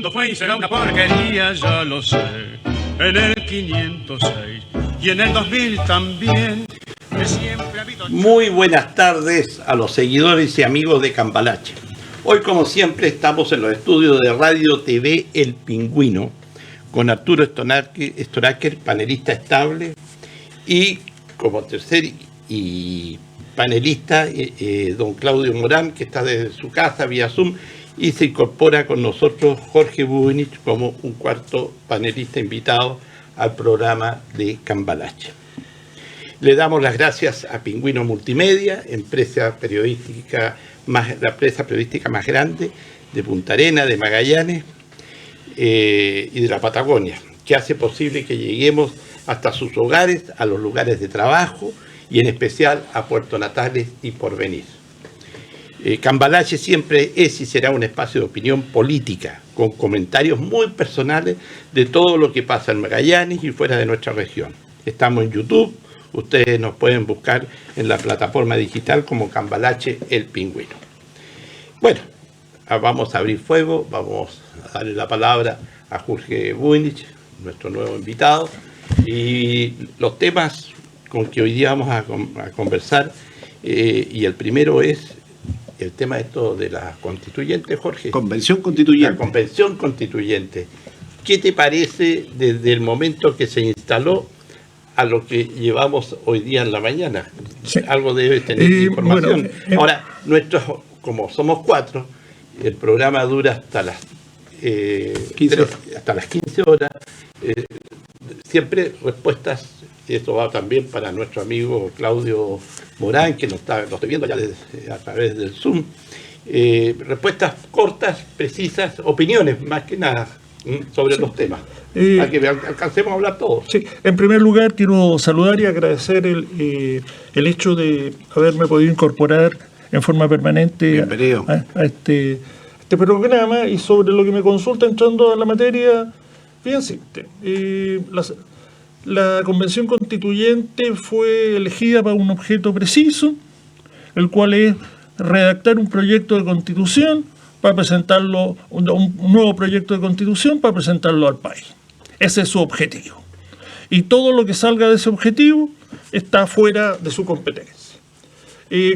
mundo fue y será una porquería, ya lo sé. En el 506 y en el 2000 también. Que siempre ha habido... Muy buenas tardes a los seguidores y amigos de Cambalache. Hoy, como siempre, estamos en los estudios de Radio TV El Pingüino con Arturo Storaker, panelista estable, y como tercer y panelista, don Claudio Morán, que está desde su casa vía Zoom, y se incorpora con nosotros Jorge Bubenich como un cuarto panelista invitado al programa de Cambalache. Le damos las gracias a Pingüino Multimedia, la empresa periodística más grande de Punta Arenas, de Magallanes y de la Patagonia, que hace posible que lleguemos hasta sus hogares, a los lugares de trabajo y en especial a Puerto Natales y Porvenir. Cambalache siempre es y será un espacio de opinión política, con comentarios muy personales de todo lo que pasa en Magallanes y fuera de nuestra región. Estamos en YouTube, ustedes nos pueden buscar en la plataforma digital como Cambalache El Pingüino. Bueno, vamos a abrir fuego, vamos a darle la palabra a Jorge Bubenich, nuestro nuevo invitado, y los temas con que hoy día vamos a conversar, y el primero es el tema de la constituyente, Jorge. Convención constituyente. La convención constituyente. ¿Qué te parece desde el momento que se instaló a lo que llevamos hoy día en la mañana? Sí. Algo debe tener información. Bueno, ahora, como somos 4, el programa dura hasta las 15 horas. Siempre respuestas, y esto va también para nuestro amigo Claudio Morán, que lo estoy viendo ya a través del Zoom. Respuestas cortas, precisas, opiniones más que nada sobre los temas. Para que alcancemos a hablar todos. Sí, en primer lugar quiero saludar y agradecer el hecho de haberme podido incorporar en forma permanente a este programa, y sobre lo que me consulta entrando a la materia, bien simple. La convención constituyente fue elegida para un objeto preciso, el cual es redactar un proyecto de constitución para presentarlo, un nuevo proyecto de constitución para presentarlo al país. Ese es su objetivo. Y todo lo que salga de ese objetivo está fuera de su competencia.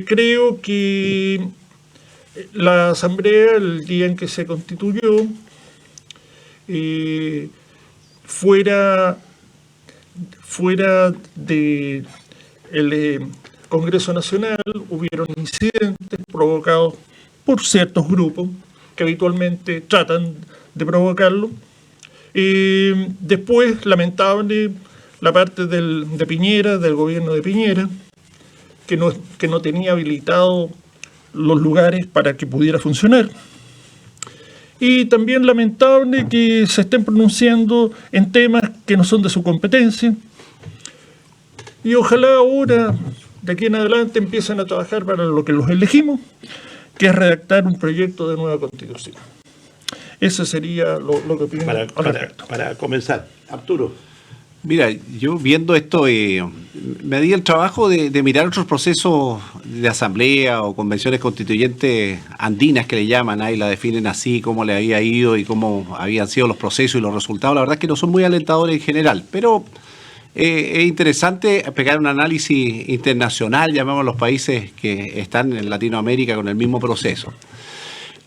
Creo que la Asamblea, el día en que se constituyó, fuera del Congreso Nacional, hubieron incidentes provocados por ciertos grupos que habitualmente tratan de provocarlo. Después, lamentable, la parte de Piñera, del gobierno de Piñera, que no tenía habilitado los lugares para que pudiera funcionar. Y también lamentable que se estén pronunciando en temas que no son de su competencia. Y ojalá ahora, de aquí en adelante, empiecen a trabajar para lo que los elegimos, que es redactar un proyecto de nueva constitución. Eso sería lo que opino al respecto. Para comenzar, Arturo. Mira, yo viendo esto, me di el trabajo de mirar otros procesos de asamblea o convenciones constituyentes andinas, que le llaman, y la definen así, cómo le había ido y cómo habían sido los procesos y los resultados. La verdad es que no son muy alentadores en general, pero es interesante pegar un análisis internacional, llamamos a los países que están en Latinoamérica con el mismo proceso.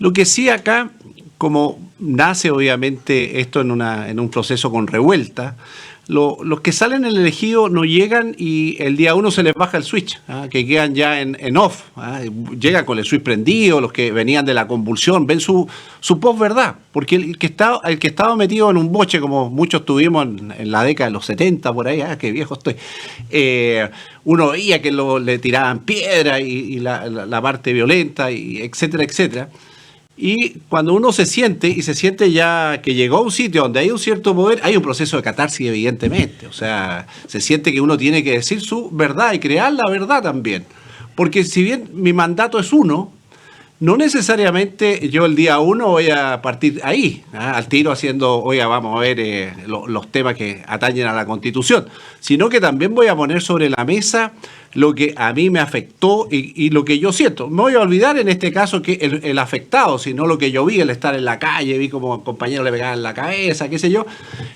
Lo que sí acá, como nace obviamente esto en un proceso con revuelta, los que salen en el elegido no llegan y el día 1 se les baja el switch, que quedan ya en off, llegan con el switch prendido, los que venían de la convulsión, ven su posverdad, porque el que estaba metido en un boche, como muchos tuvimos en la década de los 70, por ahí, qué viejo estoy, uno veía que le tiraban piedra y la parte violenta, y etcétera, etcétera. Y cuando uno se siente ya que llegó a un sitio donde hay un cierto poder, hay un proceso de catarsis, evidentemente. O sea, se siente que uno tiene que decir su verdad y crear la verdad también. Porque si bien mi mandato es uno, no necesariamente yo el día 1 voy a partir ahí, al tiro haciendo, oiga, vamos a ver los temas que atañen a la Constitución, sino que también voy a poner sobre la mesa lo que a mí me afectó y lo que yo siento. Me voy a olvidar en este caso que el afectado, sino lo que yo vi, el estar en la calle, vi como compañeros le pegaban en la cabeza, qué sé yo.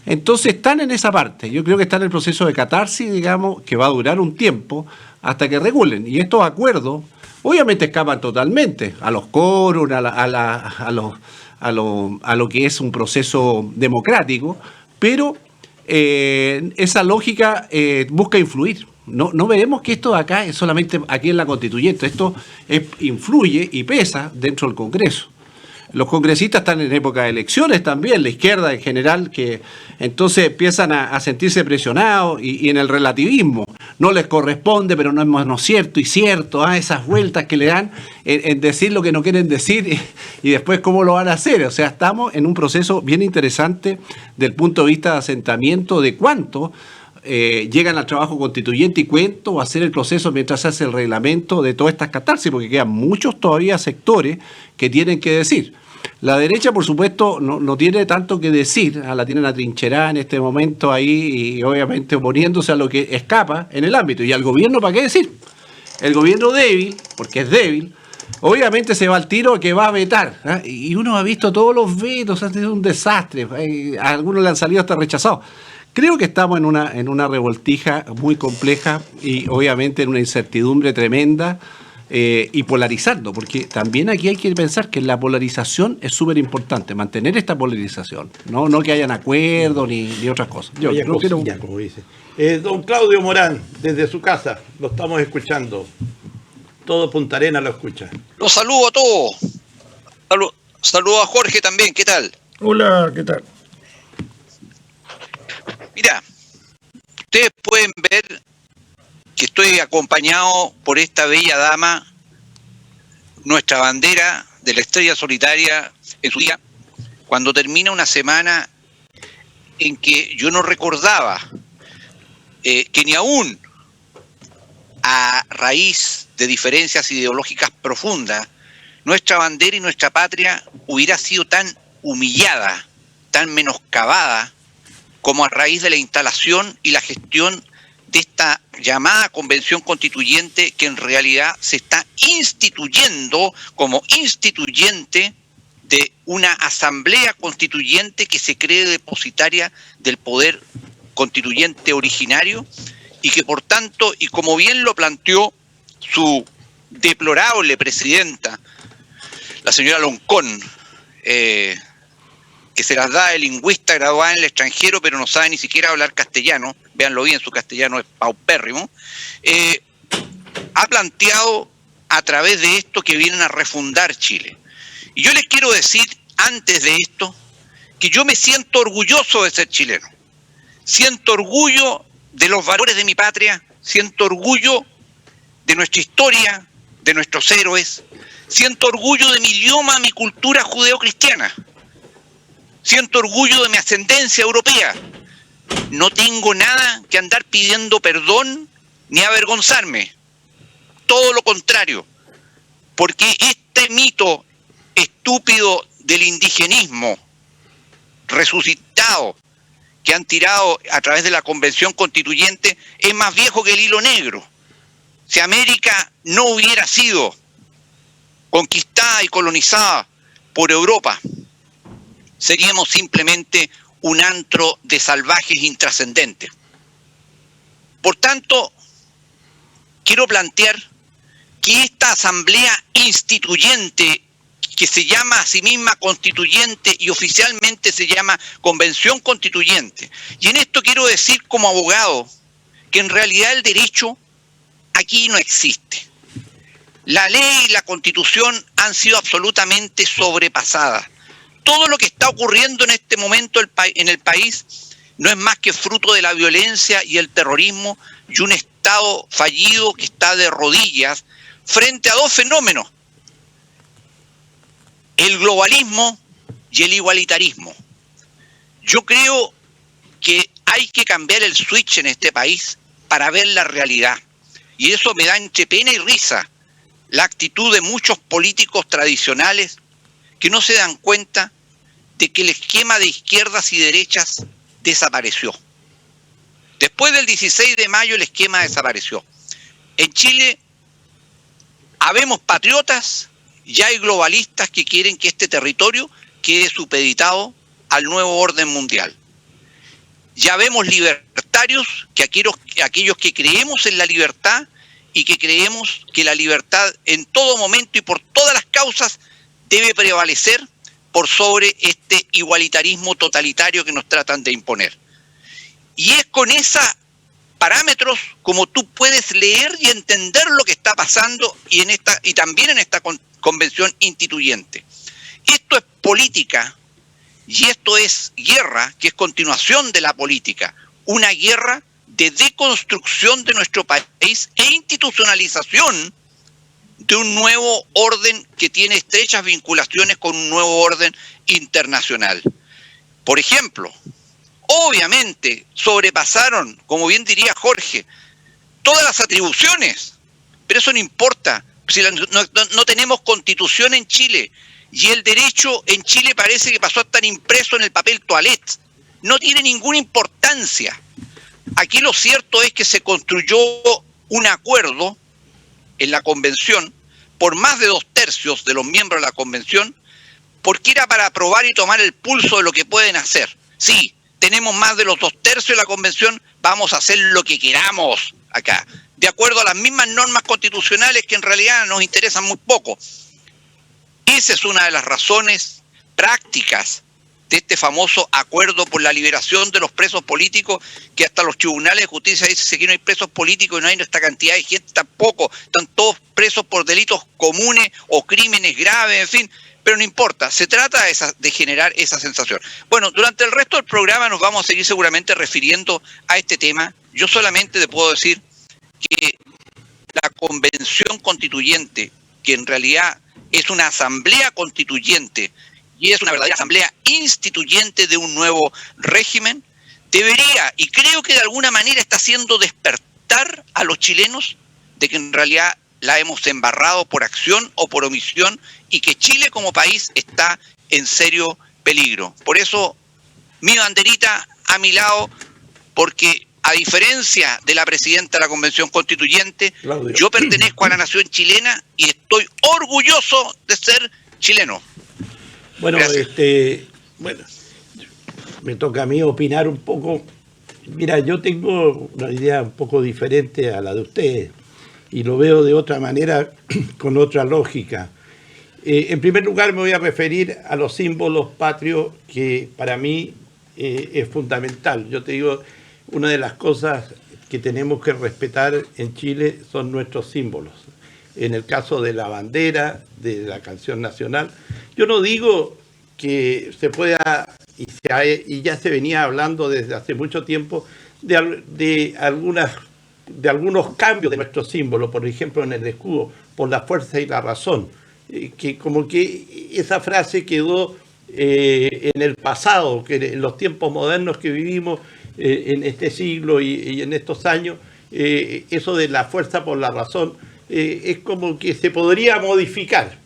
Entonces están en esa parte. Yo creo que están en el proceso de catarsis, digamos, que va a durar un tiempo hasta que regulen. Y estos acuerdos, obviamente escapan totalmente a los quórum, a lo que es un proceso democrático, pero esa lógica busca influir. No veremos que esto de acá es solamente aquí en la constituyente, esto influye y pesa dentro del Congreso. Los congresistas están en época de elecciones también, la izquierda en general, que entonces empiezan a sentirse presionados y en el relativismo. No les corresponde, pero no es cierto y cierto, esas vueltas que le dan en decir lo que no quieren decir y después cómo lo van a hacer. O sea, estamos en un proceso bien interesante del punto de vista de asentamiento de cuánto llegan al trabajo constituyente y cuánto va a ser el proceso mientras se hace el reglamento de todas estas catarsis, porque quedan muchos todavía sectores que tienen que decir. La derecha, por supuesto, no tiene tanto que decir, la tienen atrincherada en este momento ahí y obviamente oponiéndose a lo que escapa en el ámbito. Y al gobierno, ¿para qué decir? El gobierno débil, porque es débil, obviamente se va al tiro que va a vetar. Y uno ha visto todos los vetos, ha sido un desastre. A algunos le han salido hasta rechazados. Creo que estamos en una revoltija muy compleja y obviamente en una incertidumbre tremenda y polarizando, porque también aquí hay que pensar que la polarización es súper importante, mantener esta polarización, no que hayan acuerdos ni otras cosas. Yo creo que como dice. Don Claudio Morán, desde su casa, lo estamos escuchando. Todo Punta Arenas lo escucha. Los saludo a todos. Saludo a Jorge también, ¿qué tal? Hola, ¿qué tal? Mira, ustedes pueden ver que estoy acompañado por esta bella dama, nuestra bandera de la estrella solitaria en su día, cuando termina una semana en que yo no recordaba que ni aún a raíz de diferencias ideológicas profundas, nuestra bandera y nuestra patria hubiera sido tan humillada, tan menoscabada, como a raíz de la instalación y la gestión de esta llamada convención constituyente que en realidad se está instituyendo como instituyente de una asamblea constituyente que se cree depositaria del poder constituyente originario y que por tanto, y como bien lo planteó su deplorable presidenta, la señora Loncón, que se las da de lingüista graduada en el extranjero, pero no sabe ni siquiera hablar castellano, véanlo bien, su castellano es paupérrimo, ha planteado a través de esto que vienen a refundar Chile. Y yo les quiero decir, antes de esto, que yo me siento orgulloso de ser chileno. Siento orgullo de los valores de mi patria, siento orgullo de nuestra historia, de nuestros héroes, siento orgullo de mi idioma, mi cultura judeocristiana. Siento orgullo de mi ascendencia europea. No tengo nada que andar pidiendo perdón ni avergonzarme. Todo lo contrario. Porque este mito estúpido del indigenismo resucitado que han tirado a través de la Convención Constituyente es más viejo que el hilo negro. Si América no hubiera sido conquistada y colonizada por Europa, seríamos simplemente un antro de salvajes intrascendentes. Por tanto, quiero plantear que esta asamblea instituyente, que se llama a sí misma constituyente y oficialmente se llama Convención Constituyente, y en esto quiero decir como abogado que en realidad el derecho aquí no existe. La ley y la Constitución han sido absolutamente sobrepasadas. Todo lo que está ocurriendo en este momento en el país no es más que fruto de la violencia y el terrorismo y un Estado fallido que está de rodillas frente a dos fenómenos: el globalismo y el igualitarismo. Yo creo que hay que cambiar el switch en este país para ver la realidad. Y eso me da entre pena y risa la actitud de muchos políticos tradicionales que no se dan cuenta de que el esquema de izquierdas y derechas desapareció. Después del 16 de mayo el esquema desapareció. En Chile habemos patriotas y hay globalistas que quieren que este territorio quede supeditado al nuevo orden mundial. Ya vemos libertarios, que aquellos que creemos en la libertad y que creemos que la libertad en todo momento y por todas las causas debe prevalecer por sobre este igualitarismo totalitario que nos tratan de imponer. Y es con esos parámetros como tú puedes leer y entender lo que está pasando y también en esta convención instituyente. Esto es política y esto es guerra, que es continuación de la política, una guerra de deconstrucción de nuestro país e institucionalización de un nuevo orden que tiene estrechas vinculaciones con un nuevo orden internacional. Por ejemplo, obviamente sobrepasaron, como bien diría Jorge, todas las atribuciones, pero eso no importa, si no tenemos constitución en Chile y el derecho en Chile parece que pasó a estar impreso en el papel toilette, no tiene ninguna importancia. Aquí lo cierto es que se construyó un acuerdo en la convención por más de 2/3 de los miembros de la convención, porque era para aprobar y tomar el pulso de lo que pueden hacer. Sí, tenemos más de los 2/3 de la convención, vamos a hacer lo que queramos acá, de acuerdo a las mismas normas constitucionales que en realidad nos interesan muy poco. Esa es una de las razones prácticas de este famoso acuerdo por la liberación de los presos políticos, que hasta los tribunales de justicia dicen que no hay presos políticos y no hay esta cantidad de gente tampoco, están todos presos por delitos comunes o crímenes graves, en fin, pero no importa, se trata de generar esa sensación. Bueno, durante el resto del programa nos vamos a seguir seguramente refiriendo a este tema. Yo solamente te puedo decir que la convención constituyente, que en realidad es una asamblea constituyente y es una verdadera asamblea instituyente de un nuevo régimen, debería, y creo que de alguna manera está haciendo despertar a los chilenos de que en realidad la hemos embarrado por acción o por omisión y que Chile como país está en serio peligro. Por eso, mi banderita a mi lado, porque a diferencia de la presidenta de la Convención Constituyente, Claudio, yo pertenezco a la nación chilena y estoy orgulloso de ser chileno. Bueno, Gracias. bueno, me toca a mí opinar un poco. Mira, yo tengo una idea un poco diferente a la de ustedes y lo veo de otra manera, con otra lógica. En primer lugar me voy a referir a los símbolos patrios, que para mí es fundamental. Yo te digo, una de las cosas que tenemos que respetar en Chile son nuestros símbolos. En el caso de la bandera, de la canción nacional, yo no digo que se pueda, y ya se venía hablando desde hace mucho tiempo, de algunos cambios de nuestros símbolos, por ejemplo en el escudo, por la fuerza y la razón, que como que esa frase quedó en el pasado, que en los tiempos modernos que vivimos en este siglo y en estos años, eso de la fuerza por la razón, es como que se podría modificar,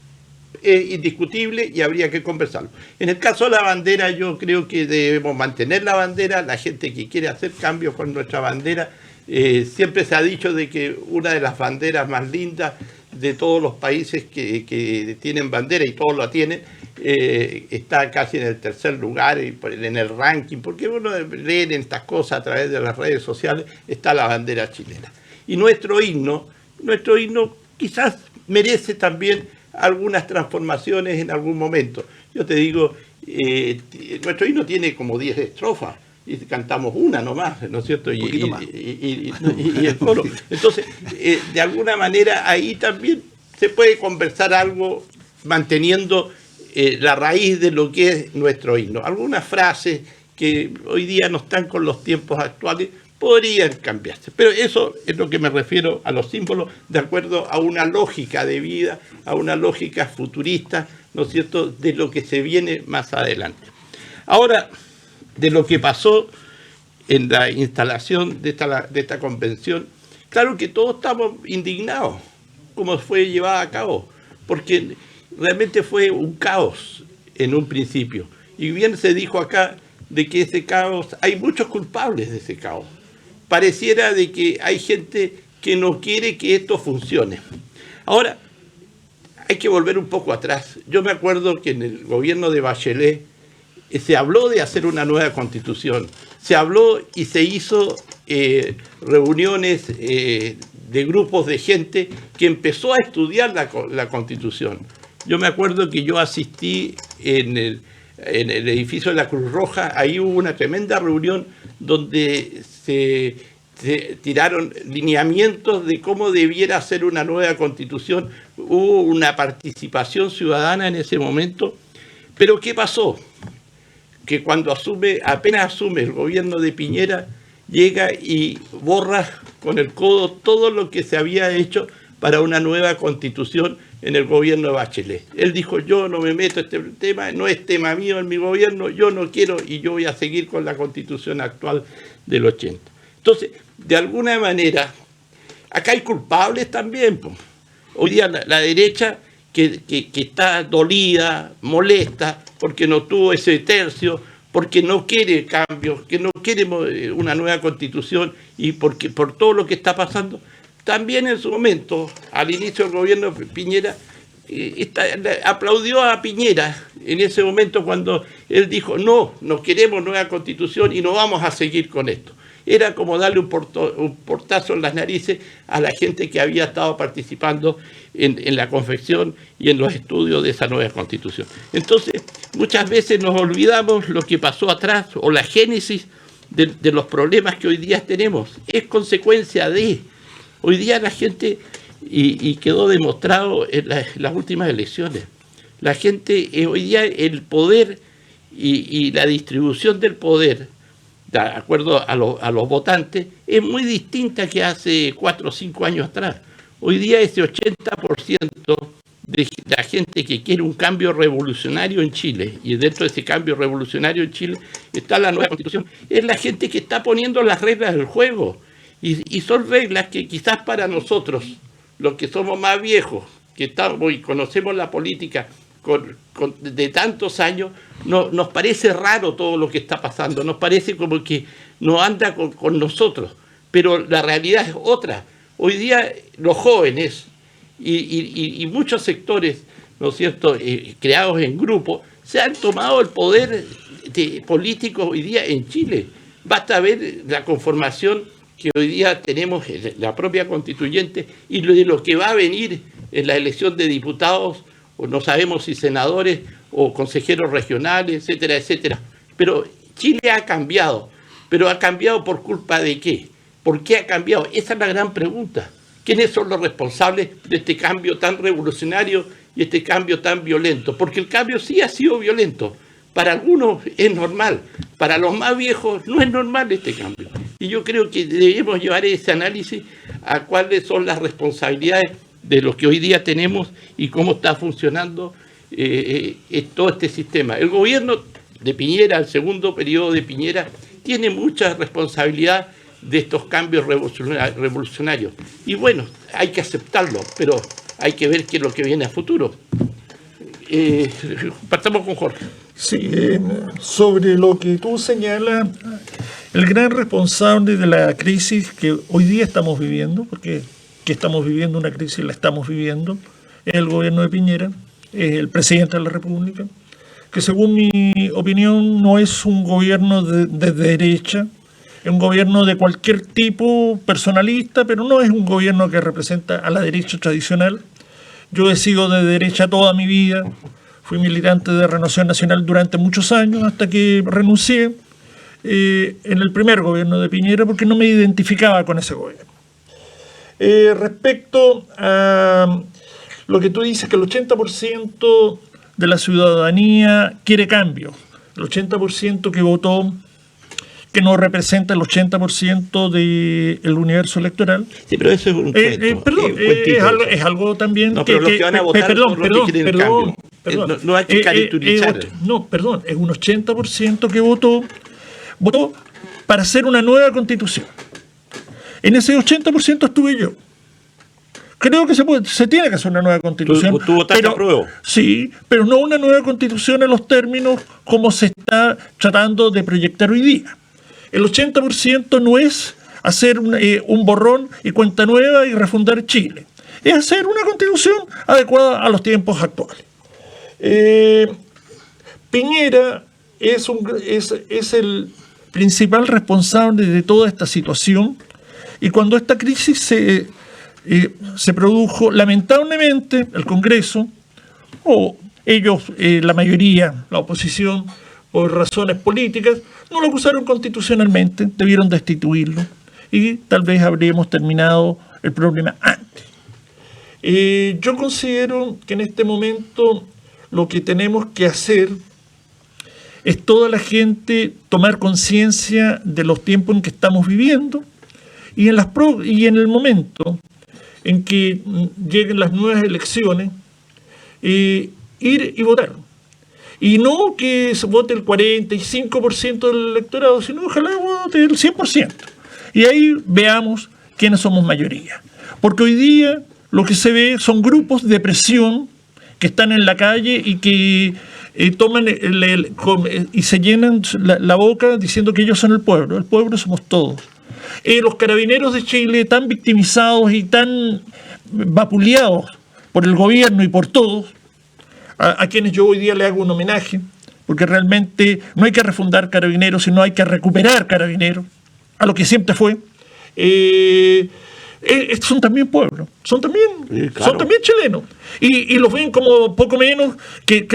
indiscutible, y habría que conversarlo. En el caso de la bandera, yo creo que debemos mantener la bandera. La gente que quiere hacer cambios con nuestra bandera, siempre se ha dicho de que una de las banderas más lindas de todos los países que tienen bandera, y todos la tienen, está casi en el tercer lugar en el ranking, porque uno lee en estas cosas a través de las redes sociales, está la bandera chilena. Y nuestro himno quizás merece también algunas transformaciones en algún momento. Yo te digo, nuestro himno tiene como 10 estrofas y cantamos una nomás, ¿no es cierto? Y el coro. Entonces, de alguna manera ahí también se puede conversar algo manteniendo la raíz de lo que es nuestro himno. Algunas frases que hoy día no están con los tiempos actuales podrían cambiarse, pero eso es lo que me refiero a los símbolos, de acuerdo a una lógica de vida, a una lógica futurista, ¿no es cierto?, de lo que se viene más adelante. Ahora, de lo que pasó en la instalación de esta convención, claro que todos estamos indignados cómo fue llevada a cabo, porque realmente fue un caos en un principio, y bien se dijo acá de que ese caos, hay muchos culpables de ese caos. Pareciera de que hay gente que no quiere que esto funcione. Ahora, hay que volver un poco atrás. Yo me acuerdo que en el gobierno de Bachelet se habló de hacer una nueva constitución. Se habló y se hizo reuniones de grupos de gente que empezó a estudiar la constitución. Yo me acuerdo que yo asistí en el edificio de la Cruz Roja. Ahí hubo una tremenda reunión donde se tiraron lineamientos de cómo debiera ser una nueva constitución. Hubo una participación ciudadana en ese momento. Pero ¿qué pasó? Que cuando apenas asume el gobierno de Piñera, llega y borra con el codo todo lo que se había hecho para una nueva constitución en el gobierno de Bachelet. Él dijo, yo no me meto en este tema, no es tema mío en mi gobierno, yo no quiero y yo voy a seguir con la constitución actual del 80. Entonces, de alguna manera, acá hay culpables también. Hoy día la derecha que está dolida, molesta, porque no tuvo ese tercio, porque no quiere cambios, que no quiere una nueva constitución y por todo lo que está pasando. También en su momento, al inicio del gobierno de Piñera, aplaudió a Piñera en ese momento cuando él dijo, no queremos nueva constitución y no vamos a seguir con esto. Era como darle un portazo en las narices a la gente que había estado participando en la confección y en los estudios de esa nueva constitución. Entonces, muchas veces nos olvidamos lo que pasó atrás o la génesis de los problemas que hoy día tenemos. Es consecuencia de... Hoy día la gente, y quedó demostrado en las últimas elecciones, la gente, hoy día el poder y la distribución del poder, de acuerdo a los votantes, es muy distinta que hace 4 o 5 años atrás. Hoy día ese 80% de la gente que quiere un cambio revolucionario en Chile, y dentro de ese cambio revolucionario en Chile está la nueva constitución, es la gente que está poniendo las reglas del juego. Y son reglas que quizás para nosotros, los que somos más viejos, que estamos y conocemos la política de tantos años, nos parece raro todo lo que está pasando, nos parece como que no anda con nosotros, pero la realidad es otra. Hoy día los jóvenes y muchos sectores, ¿no es cierto?, creados en grupos, se han tomado el poder político hoy día en Chile. Basta ver la conformación que hoy día tenemos la propia constituyente y de lo que va a venir en la elección de diputados, o no sabemos si senadores o consejeros regionales, etcétera, etcétera. Pero Chile ha cambiado. ¿Pero ha cambiado por culpa de qué? ¿Por qué ha cambiado? Esa es la gran pregunta. ¿Quiénes son los responsables de este cambio tan revolucionario y este cambio tan violento? Porque el cambio sí ha sido violento. Para algunos es normal, para los más viejos no es normal este cambio. Y yo creo que debemos llevar ese análisis a cuáles son las responsabilidades de lo que hoy día tenemos y cómo está funcionando todo este sistema. El gobierno de Piñera, el segundo periodo de Piñera, tiene mucha responsabilidad de estos cambios revolucionarios. Y bueno, hay que aceptarlo, pero hay que ver qué es lo que viene a futuro. Partamos con Jorge. Sí, sobre lo que tú señalas, el gran responsable de la crisis que hoy día estamos viviendo, porque que estamos viviendo una crisis, la estamos viviendo, es el gobierno de Piñera, es el presidente de la República, que según mi opinión no es un gobierno de derecha, es un gobierno de cualquier tipo personalista, pero no es un gobierno que representa a la derecha tradicional. Yo he sido de derecha toda mi vida, fui militante de Renovación Nacional durante muchos años hasta que renuncié en el primer gobierno de Piñera porque no me identificaba con ese gobierno. Respecto a lo que tú dices, que el 80% de la ciudadanía quiere cambio, el 80% que votó, que no representa el 80% del universo electoral. Sí, pero eso es un cuento. Perdón, es algo también... No, pero los que van a votar son los que quieren cambio. No hay que caricaturizar. Perdón, es un 80% que votó para hacer una nueva constitución. En ese 80% estuve yo. Creo que se tiene que hacer una nueva constitución. ¿Tú votaste a prueba? Sí, pero no una nueva constitución en los términos como se está tratando de proyectar hoy día. El 80% no es hacer un borrón y cuenta nueva y refundar Chile. Es hacer una constitución adecuada a los tiempos actuales. Piñera es el principal responsable de toda esta situación, y cuando esta crisis se produjo, lamentablemente el Congreso, o ellos, la mayoría, la oposición, por razones políticas, no lo acusaron constitucionalmente, debieron destituirlo, y tal vez habríamos terminado el problema antes. Yo considero que en este momento lo que tenemos que hacer es toda la gente tomar conciencia de los tiempos en que estamos viviendo, y en el momento en que lleguen las nuevas elecciones, ir y votar. Y no que se vote el 45% del electorado, sino ojalá vote el 100%. Y ahí veamos quiénes somos mayoría. Porque hoy día lo que se ve son grupos de presión que están en la calle y que toman y se llenan la boca diciendo que ellos son el pueblo somos todos. Los carabineros de Chile, tan victimizados y tan vapuleados por el gobierno y por todos, a quienes yo hoy día le hago un homenaje, porque realmente no hay que refundar Carabineros, sino hay que recuperar Carabineros a lo que siempre fue. Son también pueblos, son también chilenos, y los ven como poco menos que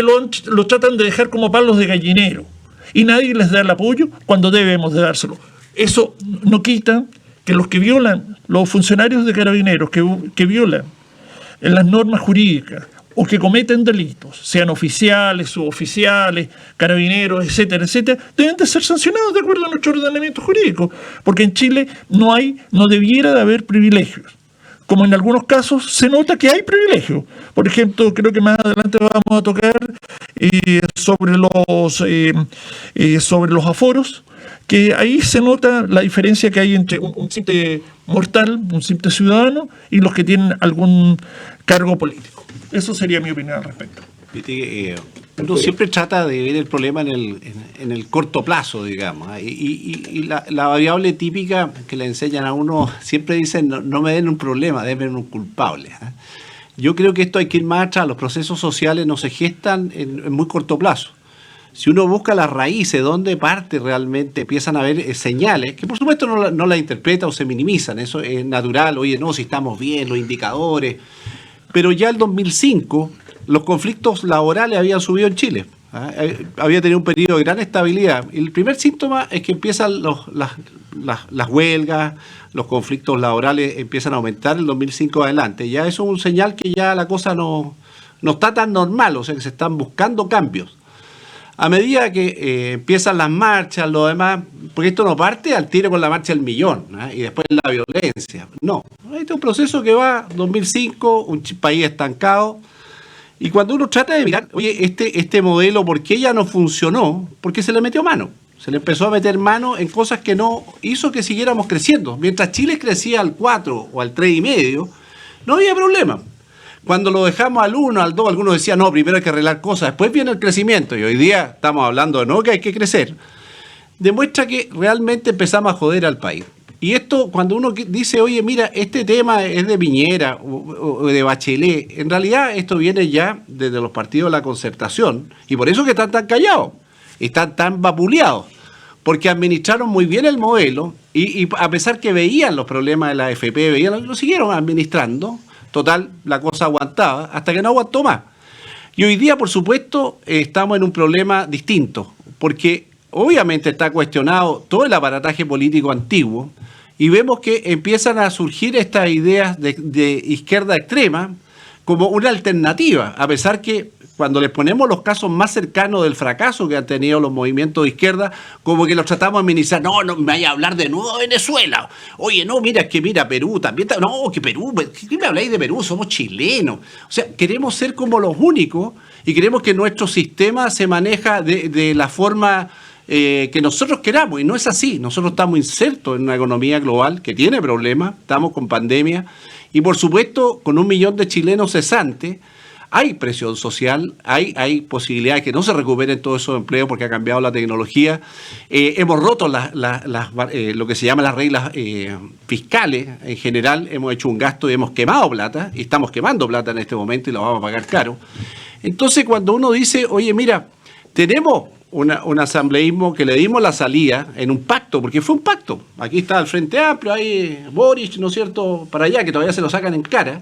lo tratan de dejar como palos de gallinero, y nadie les da el apoyo cuando debemos de dárselo. Eso no quita que los que violan, los funcionarios de Carabineros que violan en las normas jurídicas o que cometen delitos, sean oficiales, suboficiales, carabineros, etcétera, etcétera, deben de ser sancionados de acuerdo a nuestro ordenamiento jurídico, porque en Chile no debiera de haber privilegios. Como en algunos casos se nota que hay privilegios. Por ejemplo, creo que más adelante vamos a tocar sobre los aforos, que ahí se nota la diferencia que hay entre un simple mortal, un simple ciudadano, y los que tienen algún cargo político. Eso sería mi opinión al respecto. Uno siempre trata de ver el problema en el corto plazo, digamos, y la variable típica que le enseñan a uno, siempre dicen, no me den un problema, denme un culpable. Yo creo que esto hay que ir más atrás. Los procesos sociales no se gestan en muy corto plazo. Si uno busca las raíces, dónde parte realmente, empiezan a haber señales, que por supuesto no las interpreta o se minimizan, eso es natural. Oye, no, si estamos bien, los indicadores. Pero ya el 2005, los conflictos laborales habían subido en Chile. Había tenido un periodo de gran estabilidad. Y el primer síntoma es que empiezan las huelgas, los conflictos laborales empiezan a aumentar el 2005 adelante. Ya eso es un señal que ya la cosa no está tan normal, o sea que se están buscando cambios. A medida que empiezan las marchas, lo demás, porque esto no parte al tiro con la marcha del millón, y después la violencia. No, este es un proceso que va 2005, un país estancado, y cuando uno trata de mirar, oye, este modelo, ¿por qué ya no funcionó? Porque se le metió mano. Se le empezó a meter mano en cosas que no hizo que siguiéramos creciendo. Mientras Chile crecía al 4 o al 3,5, no había problema. Cuando lo dejamos al 1, al 2, algunos decían, no, primero hay que arreglar cosas, después viene el crecimiento, y hoy día estamos hablando de no, que hay que crecer. Demuestra que realmente empezamos a joder al país. Y esto, cuando uno dice, oye, mira, este tema es de Piñera o de Bachelet, en realidad esto viene ya desde los partidos de la Concertación, y por eso que están tan callados, están tan vapuleados, porque administraron muy bien el modelo, y a pesar que veían los problemas de la AFP, lo siguieron administrando. Total, la cosa aguantaba hasta que no aguantó más. Y hoy día, por supuesto, estamos en un problema distinto, porque obviamente está cuestionado todo el aparataje político antiguo, y vemos que empiezan a surgir estas ideas de izquierda extrema como una alternativa, a pesar que cuando les ponemos los casos más cercanos del fracaso que han tenido los movimientos de izquierda, como que los tratamos de minimizar. No me vaya a hablar de nuevo de Venezuela. Oye, no, mira Perú también. No, que Perú, ¿qué me habláis de Perú? Somos chilenos. O sea, queremos ser como los únicos y queremos que nuestro sistema se maneja de la forma que nosotros queramos. Y no es así. Nosotros estamos insertos en una economía global que tiene problemas. Estamos con pandemia. Y por supuesto, con 1 millón de chilenos cesantes, hay presión social, hay posibilidades que no se recuperen todos esos empleos porque ha cambiado la tecnología. Hemos roto lo que se llama las reglas fiscales en general, hemos hecho un gasto y hemos quemado plata, y estamos quemando plata en este momento y lo vamos a pagar caro. Entonces, cuando uno dice, oye, mira, tenemos un asambleísmo que le dimos la salida en un pacto, porque fue un pacto. Aquí está el Frente Amplio, hay Boric, ¿no es cierto?, para allá, que todavía se lo sacan en cara,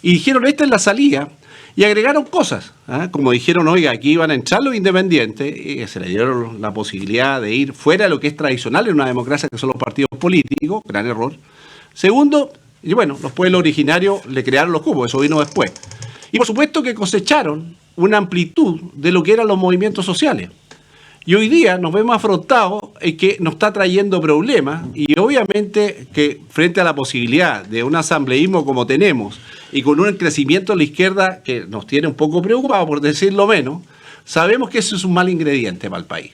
y dijeron, esta es la salida, y agregaron cosas, como dijeron, oiga, aquí iban a entrar los independientes, y se le dieron la posibilidad de ir fuera de lo que es tradicional en una democracia, que son los partidos políticos, gran error. Segundo, y bueno, los pueblos originarios le crearon los cupos, eso vino después. Y por supuesto que cosecharon una amplitud de lo que eran los movimientos sociales. Y hoy día nos vemos afrontados en que nos está trayendo problemas, y obviamente que frente a la posibilidad de un asambleísmo como tenemos y con un crecimiento de la izquierda que nos tiene un poco preocupados, por decirlo menos, sabemos que eso es un mal ingrediente para el país.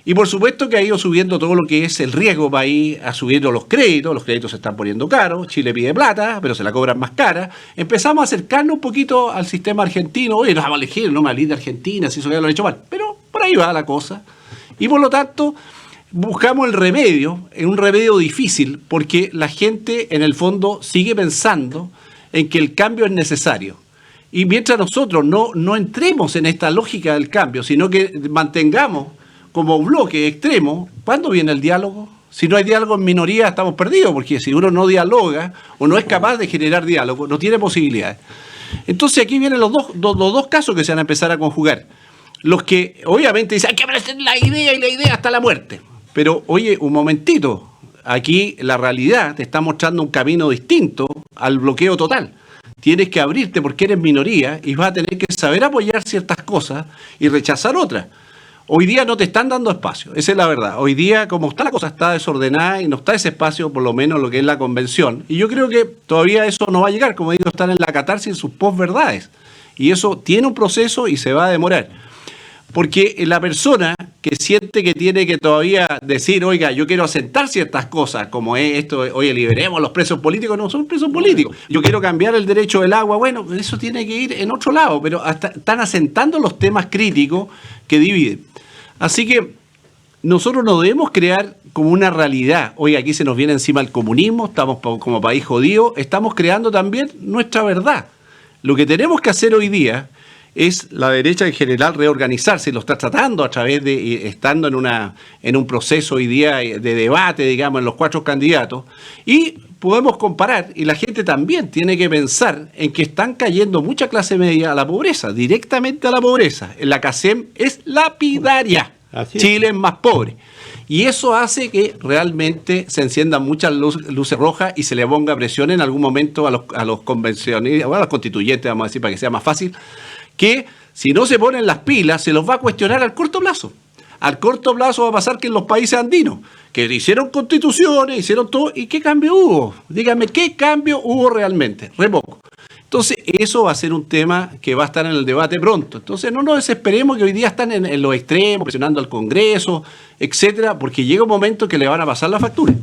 Y por supuesto que ha ido subiendo todo lo que es el riesgo país, ha subido los créditos se están poniendo caros, Chile pide plata, pero se la cobran más cara. Empezamos a acercarnos un poquito al sistema argentino, oye, nos vamos a elegir, no me de Argentina, si eso ya lo han hecho mal, pero por ahí va la cosa. Y por lo tanto, buscamos el remedio, en un remedio difícil, porque la gente en el fondo sigue pensando en que el cambio es necesario. Y mientras nosotros no entremos en esta lógica del cambio, sino que mantengamos como bloque extremo, ¿cuándo viene el diálogo? Si no hay diálogo en minoría, estamos perdidos, porque si uno no dialoga o no es capaz de generar diálogo, no tiene posibilidades. Entonces aquí vienen los dos casos que se van a empezar a conjugar. Los que obviamente dicen, hay que aparecer la idea y la idea hasta la muerte. Pero oye, un momentito, aquí la realidad te está mostrando un camino distinto al bloqueo total. Tienes que abrirte porque eres minoría y vas a tener que saber apoyar ciertas cosas y rechazar otras. Hoy día no te están dando espacio, esa es la verdad. Hoy día, como está la cosa, está desordenada y no está ese espacio, por lo menos lo que es la convención. Y yo creo que todavía eso no va a llegar, como digo, están en la catarsis en sus posverdades. Y eso tiene un proceso y se va a demorar. Porque la persona que siente que tiene que todavía decir, oiga, yo quiero asentar ciertas cosas, como es esto, oye, liberemos a los presos políticos, no son presos políticos. Yo quiero cambiar el derecho del agua, bueno, eso tiene que ir en otro lado, pero hasta están asentando los temas críticos que dividen. Así que nosotros no debemos crear como una realidad, oye, aquí se nos viene encima el comunismo, estamos como país jodido, estamos creando también nuestra verdad. Lo que tenemos que hacer hoy día es la derecha en general reorganizarse, lo está tratando a través de, estando en un proceso hoy día de debate, digamos, en los 4 candidatos, y podemos comparar, y la gente también tiene que pensar en que están cayendo mucha clase media a la pobreza, directamente a la pobreza. La CACEM es lapidaria, Chile es más pobre. Y eso hace que realmente se enciendan muchas luces rojas y se le ponga presión en algún momento a los convencionistas, a los constituyentes, vamos a decir, para que sea más fácil, que si no se ponen las pilas, se los va a cuestionar al corto plazo. Al corto plazo va a pasar que en los países andinos, que hicieron constituciones, hicieron todo, ¿y qué cambio hubo? Díganme, ¿qué cambio hubo realmente? Re poco. Entonces, eso va a ser un tema que va a estar en el debate pronto. Entonces, no nos desesperemos que hoy día están en los extremos, presionando al Congreso, etcétera, porque llega un momento que le van a pasar la factura.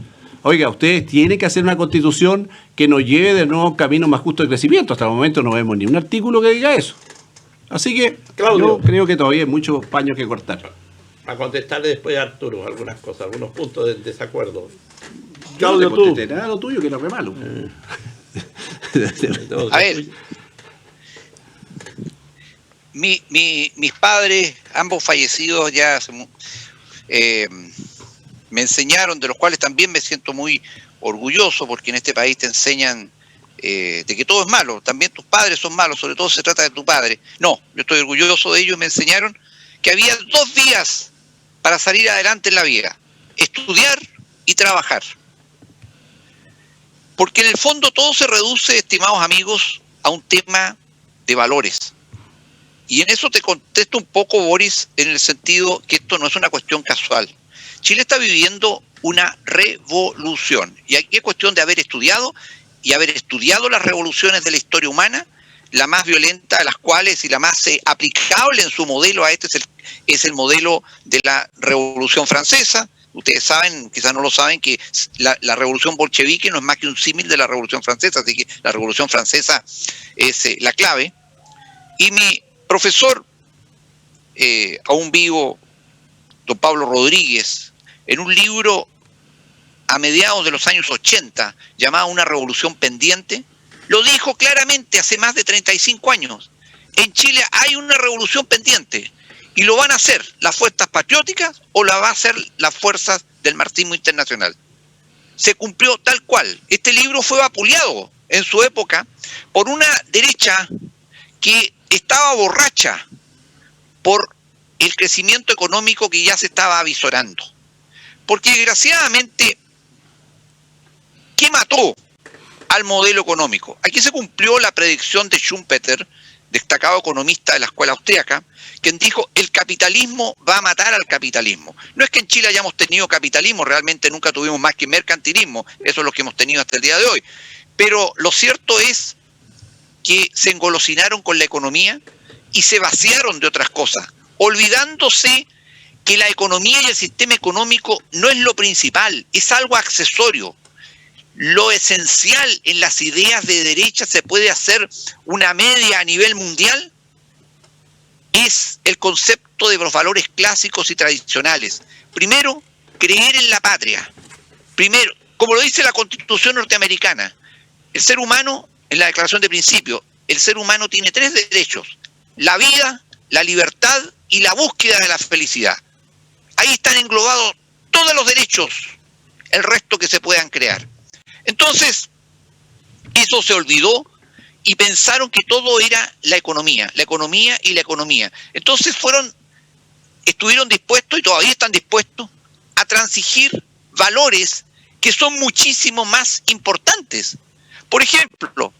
Oiga, ustedes tienen que hacer una constitución que nos lleve de nuevo a un camino más justo de crecimiento. Hasta el momento no vemos ni un artículo que diga eso. Así que Claudio, yo creo que todavía hay muchos paños que cortar. A contestarle después a Arturo algunas cosas, algunos puntos de desacuerdo. Claudio, tú. Nada lo tuyo, que era re malo. A ver, mis padres, ambos fallecidos ya, me enseñaron, de los cuales también me siento muy orgulloso, porque en este país te enseñan de que todo es malo, también tus padres son malos, sobre todo se trata de tu padre. No, yo estoy orgulloso de ellos, me enseñaron que había 2 vías para salir adelante en la vida: estudiar y trabajar. Porque en el fondo todo se reduce, estimados amigos, a un tema de valores. Y en eso te contesto un poco, Boris, en el sentido que esto no es una cuestión casual. Chile está viviendo una revolución. Y aquí es cuestión de haber estudiado las revoluciones de la historia humana, la más violenta de las cuales y la más aplicable en su modelo a este es el modelo de la Revolución Francesa. Ustedes saben, quizás no lo saben, que la revolución bolchevique no es más que un símil de la Revolución Francesa, así que la Revolución Francesa es la clave. Y mi profesor, aún vivo, don Pablo Rodríguez, en un libro a mediados de los años 80, llamado Una revolución pendiente, lo dijo claramente hace más de 35 años. En Chile hay una revolución pendiente y lo van a hacer las fuerzas patrióticas o la va a hacer las fuerzas del marxismo internacional. Se cumplió tal cual. Este libro fue vapuleado en su época por una derecha que estaba borracha por el crecimiento económico que ya se estaba avisorando. Porque desgraciadamente, ¿qué mató al modelo económico? Aquí se cumplió la predicción de Schumpeter, destacado economista de la escuela austríaca, quien dijo: el capitalismo va a matar al capitalismo. No es que en Chile hayamos tenido capitalismo, realmente nunca tuvimos más que mercantilismo, eso es lo que hemos tenido hasta el día de hoy. Pero lo cierto es que se engolosinaron con la economía y se vaciaron de otras cosas, olvidándose que la economía y el sistema económico no es lo principal, es algo accesorio. Lo esencial en las ideas de derecha, se puede hacer una media a nivel mundial, es el concepto de los valores clásicos y tradicionales. Primero, creer en la patria. Primero, como lo dice la Constitución norteamericana, el ser humano, en la Declaración de Principios, el ser humano tiene 3 derechos: la vida, la libertad y la búsqueda de la felicidad. Ahí están englobados todos los derechos, el resto que se puedan crear. Entonces, eso se olvidó y pensaron que todo era la economía y la economía. Entonces estuvieron dispuestos y todavía están dispuestos a transigir valores que son muchísimo más importantes. Por ejemplo,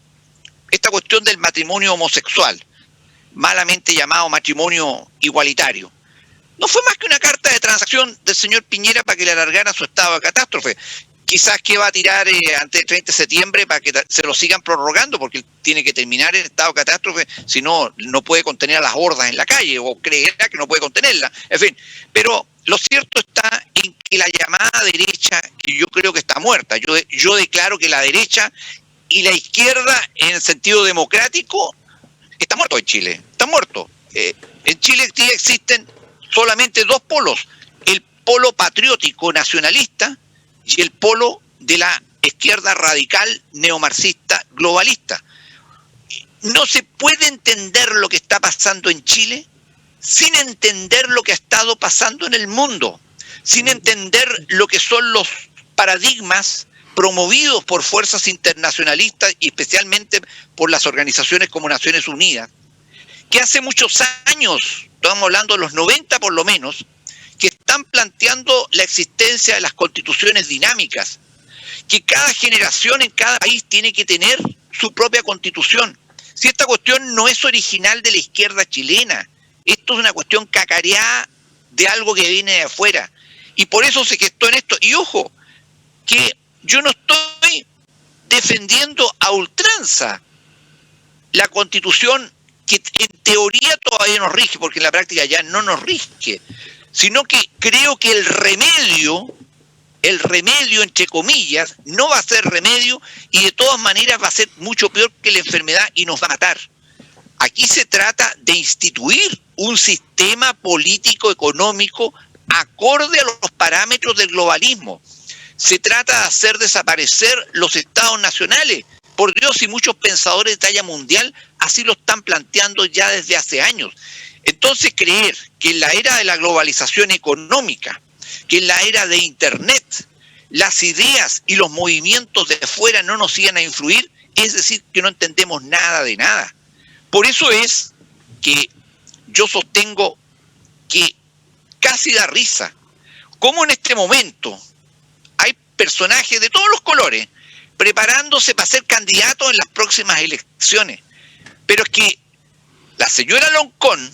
esta cuestión del matrimonio homosexual, malamente llamado matrimonio igualitario, no fue más que una carta de transacción del señor Piñera para que le alargara su estado de catástrofe. Quizás que va a tirar antes del 30 de septiembre para que se lo sigan prorrogando, porque él tiene que terminar el estado de catástrofe, si no, no puede contener a las hordas en la calle, o creerá que no puede contenerla. En fin, pero lo cierto está en que la llamada derecha, que yo creo que está muerta, yo declaro que la derecha y la izquierda, en el sentido democrático, está muerto en Chile, está muerto. En Chile existen solamente 2 polos: el polo patriótico nacionalista y el polo de la izquierda radical neomarxista globalista. No se puede entender lo que está pasando en Chile sin entender lo que ha estado pasando en el mundo, sin entender lo que son los paradigmas promovidos por fuerzas internacionalistas y especialmente por las organizaciones como Naciones Unidas, que hace muchos años, estamos hablando de los 90 por lo menos, que están planteando la existencia de las constituciones dinámicas, que cada generación en cada país tiene que tener su propia constitución. Si esta cuestión no es original de la izquierda chilena, esto es una cuestión cacareada de algo que viene de afuera, y por eso se gestó en esto. Y ojo, que yo no estoy defendiendo a ultranza la constitución que en teoría todavía nos rige, porque en la práctica ya no nos rige, sino que creo que el remedio, entre comillas, no va a ser remedio y de todas maneras va a ser mucho peor que la enfermedad y nos va a matar. Aquí se trata de instituir un sistema político económico acorde a los parámetros del globalismo. Se trata de hacer desaparecer los estados nacionales. Por Dios, y muchos pensadores de talla mundial así lo están planteando ya desde hace años. Entonces, creer que en la era de la globalización económica, que en la era de Internet, las ideas y los movimientos de fuera no nos iban a influir, es decir, que no entendemos nada de nada. Por eso es que yo sostengo que casi da risa cómo en este momento hay personajes de todos los colores preparándose para ser candidatos en las próximas elecciones. Pero es que la señora Loncón,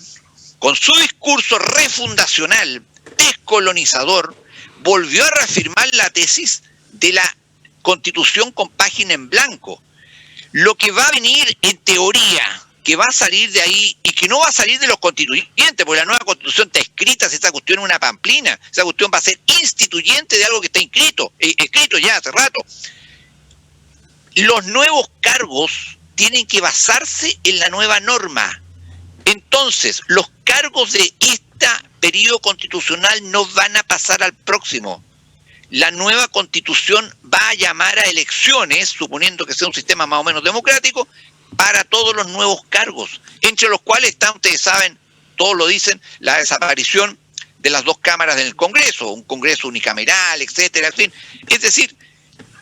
con su discurso refundacional, descolonizador, volvió a reafirmar la tesis de la Constitución con página en blanco. Lo que va a venir en teoría, que va a salir de ahí y que no va a salir de los constituyentes, porque la nueva Constitución está escrita, si esa cuestión es una pamplina, esa cuestión va a ser instituyente de algo que está escrito ya hace rato. Los nuevos cargos tienen que basarse en la nueva norma. Entonces, los cargos de este periodo constitucional no van a pasar al próximo. La nueva constitución va a llamar a elecciones, suponiendo que sea un sistema más o menos democrático, para todos los nuevos cargos, entre los cuales está, ustedes saben, todos lo dicen, la desaparición de las dos cámaras del Congreso, un Congreso unicameral, etcétera, en fin. Es decir,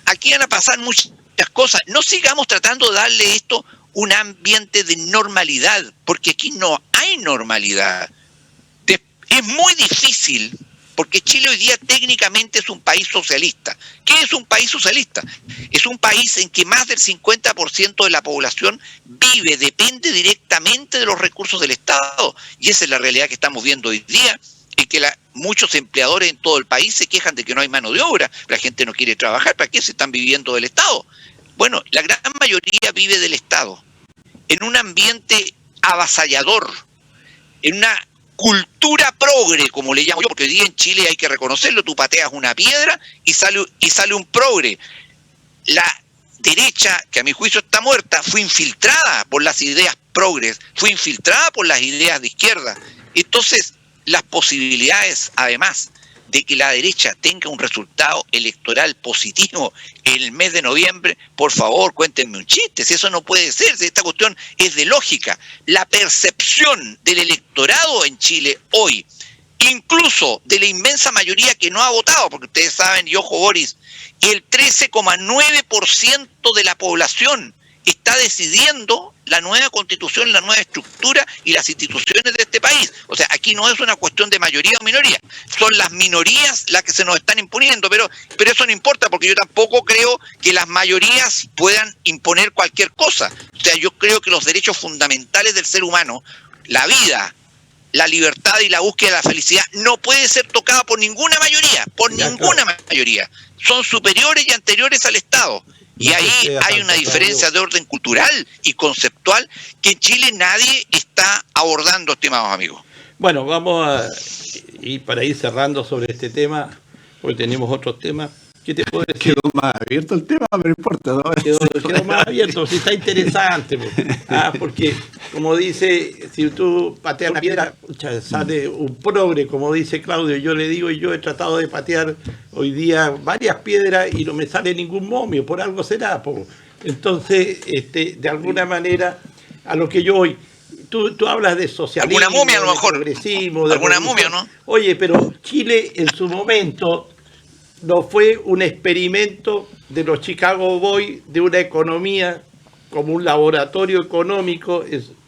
aquí van a pasar muchas cosas. No sigamos tratando de darle esto un ambiente de normalidad, porque aquí no hay normalidad. Es muy difícil, porque Chile hoy día técnicamente es un país socialista. ¿Qué es un país socialista? Es un país en que más del 50% de la población depende directamente de los recursos del Estado. Y esa es la realidad que estamos viendo hoy día, y que muchos empleadores en todo el país se quejan de que no hay mano de obra. La gente no quiere trabajar. ¿Para qué se están viviendo del Estado? Bueno, la gran mayoría vive del Estado, en un ambiente avasallador, en una cultura progre, como le llamo yo, porque hoy día en Chile hay que reconocerlo, tú pateas una piedra y sale un progre. La derecha, que a mi juicio está muerta, fue infiltrada por las ideas progres, fue infiltrada por las ideas de izquierda. Entonces, las posibilidades, además, de que la derecha tenga un resultado electoral positivo en el mes de noviembre, por favor, cuéntenme un chiste, si eso no puede ser, si esta cuestión es de lógica. La percepción del electorado en Chile hoy, incluso de la inmensa mayoría que no ha votado, porque ustedes saben, y ojo Boris, el 13,9% de la población está decidiendo la nueva constitución, la nueva estructura y las instituciones de este país. O sea, aquí no es una cuestión de mayoría o minoría, son las minorías las que se nos están imponiendo, pero eso no importa, porque yo tampoco creo que las mayorías puedan imponer cualquier cosa. O sea, yo creo que los derechos fundamentales del ser humano, la vida, la libertad y la búsqueda de la felicidad, no puede ser tocada por ninguna mayoría, mayoría. Son superiores y anteriores al Estado. Y ahí hay una diferencia de orden cultural y conceptual que en Chile nadie está abordando, estimados amigos. Bueno, vamos a ir para ir cerrando sobre este tema, porque tenemos otros temas. ¿Qué te puedo decir? Quedó más abierto el tema, pero no importa, ¿no? Quedó más abierto, si está interesante. Porque, como dice, si tú pateas una piedra, sale un progre, como dice Claudio. Yo le digo, y yo he tratado de patear hoy día varias piedras y no me sale ningún momio, por algo será. Entonces, de alguna manera, a lo que yo hoy... Tú hablas de socialismo, alguna momia a lo mejor, progresismo, alguna momia, ¿no? Oye, pero Chile en su momento no fue un experimento de los Chicago Boys de una economía como un laboratorio económico,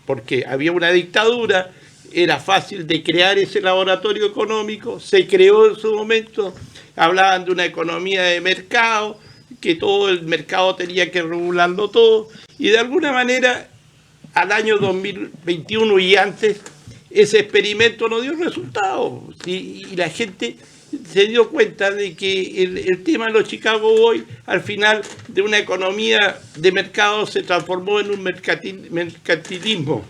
porque había una dictadura, era fácil de crear ese laboratorio económico, se creó en su momento, hablaban de una economía de mercado, que todo el mercado tenía que regularlo todo, y de alguna manera al año 2021 y antes, ese experimento no dio resultado. Y la gente se dio cuenta de que el tema de los Chicago Boys, al final de una economía de mercado, se transformó en un mercantilismo.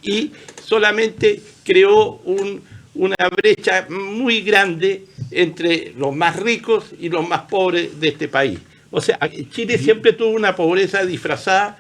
Y solamente creó una brecha muy grande entre los más ricos y los más pobres de este país. O sea, Chile siempre tuvo una pobreza disfrazada,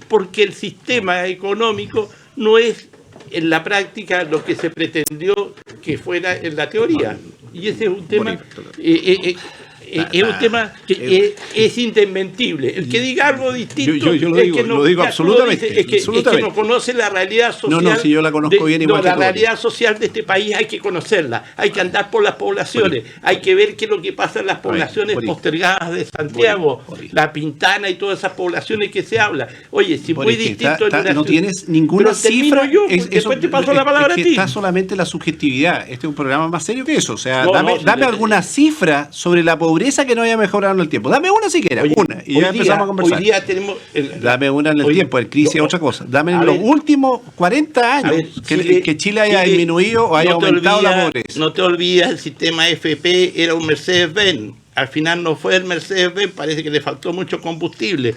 porque el sistema económico no es en la práctica lo que se pretendió que fuera en la teoría. Y ese es un tema, es un tema que es indesmentible. El que diga algo distinto yo lo digo absolutamente. Es que no conoce la realidad social. No, si yo la conozco bien igual que la realidad social de este país hay que conocerla. Hay que andar por las poblaciones. Hay que ver qué es lo que pasa en las poblaciones postergadas de Santiago, La Pintana y todas esas poblaciones que se habla. Oye, si muy distinto... no tienes ninguna cifra... Después te paso la palabra a ti. Está solamente la subjetividad. Este es un programa más serio que eso. O sea, dame alguna cifra sobre la pobreza que no haya mejorado en el tiempo. Dame una siquiera, una. Y ya empezamos a conversar. Hoy día tenemos dame una en el tiempo, el crisis es otra cosa. Dame en los últimos 40 años que Chile haya disminuido o haya aumentado la pobreza. No te olvides, el sistema FP era un Mercedes-Benz. Al final no fue el Mercedes-Benz, parece que le faltó mucho combustible,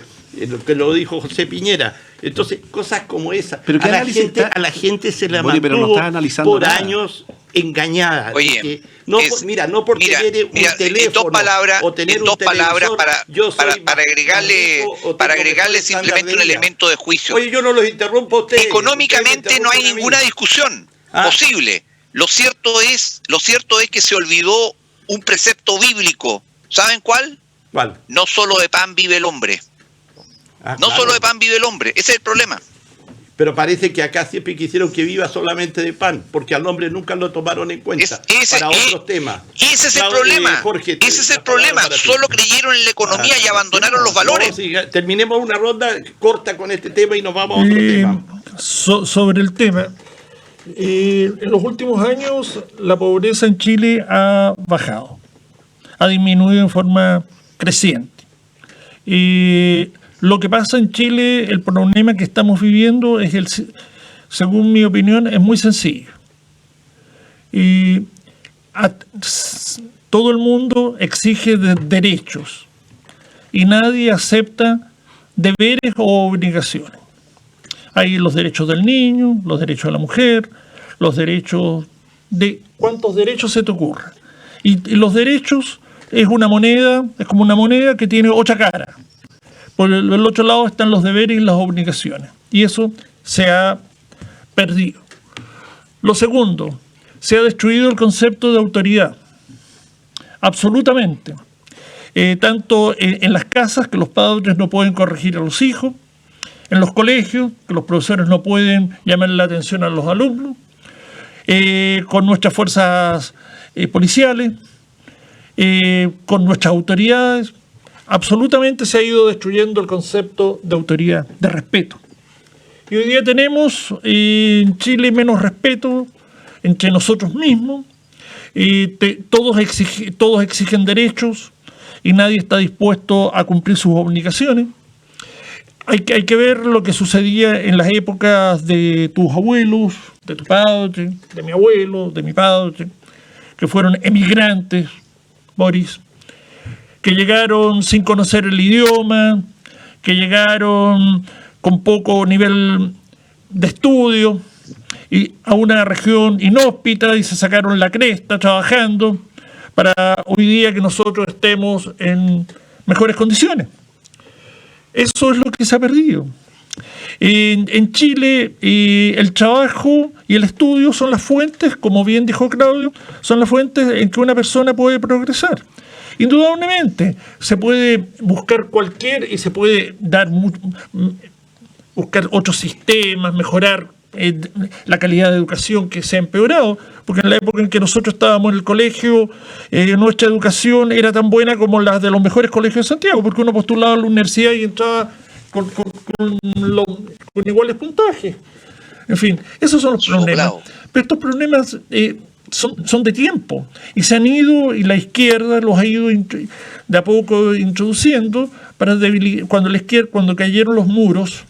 que lo dijo José Piñera. Entonces, cosas como esas. ¿Pero a la gente se la mantuvo por años engañada. Oye, que no, no por tener un teléfono en dos palabras, o tener un palabras televisor, para agregarle simplemente un elemento de juicio. Oye, yo no los interrumpo a ustedes. Económicamente no hay ninguna discusión posible. Lo cierto es que se olvidó un precepto bíblico. ¿Saben cuál? ¿Cuál? No solo de pan vive el hombre. Solo de pan vive el hombre. Ese es el problema. Pero parece que acá siempre quisieron que viva solamente de pan, porque al hombre nunca lo tomaron en cuenta para otros temas. Ese es el problema. Jorge, ese es el problema. Solo creyeron en la economía y abandonaron los valores. Terminemos una ronda corta con este tema y nos vamos a otro tema. Sobre el tema, en los últimos años la pobreza en Chile ha bajado, ha disminuido en forma creciente. Lo que pasa en Chile, el problema que estamos viviendo según mi opinión, es muy sencillo. Todo el mundo exige derechos y nadie acepta deberes o obligaciones. Hay los derechos del niño, los derechos de la mujer, los derechos de cuántos derechos se te ocurra. Y los derechos es como una moneda que tiene 8 caras. Por el otro lado están los deberes y las obligaciones. Y eso se ha perdido. Lo segundo, se ha destruido el concepto de autoridad. Absolutamente. Tanto en las casas, que los padres no pueden corregir a los hijos, en los colegios, que los profesores no pueden llamar la atención a los alumnos, con nuestras fuerzas policiales, con nuestras autoridades. Absolutamente se ha ido destruyendo el concepto de autoridad, de respeto. Y hoy día tenemos en Chile menos respeto entre nosotros mismos. Todos exigen derechos y nadie está dispuesto a cumplir sus obligaciones. Hay que ver lo que sucedía en las épocas de tus abuelos, de tu padre, de mi abuelo, de mi padre, que fueron emigrantes, Boris, que llegaron sin conocer el idioma, que llegaron con poco nivel de estudio y a una región inhóspita y se sacaron la cresta trabajando para hoy día que nosotros estemos en mejores condiciones. Eso es lo que se ha perdido. En Chile el trabajo y el estudio son las fuentes, como bien dijo Claudio, son las fuentes en que una persona puede progresar. Indudablemente, se puede buscar y se puede buscar otros sistemas, mejorar la calidad de educación que se ha empeorado, porque en la época en que nosotros estábamos en el colegio, nuestra educación era tan buena como la de los mejores colegios de Santiago, porque uno postulaba a la universidad y entraba con iguales puntajes. En fin, esos son los problemas. Pero estos problemas son de tiempo y se han ido, y la izquierda los ha ido de a poco introduciendo para debilitar. Cuando cayeron los muros,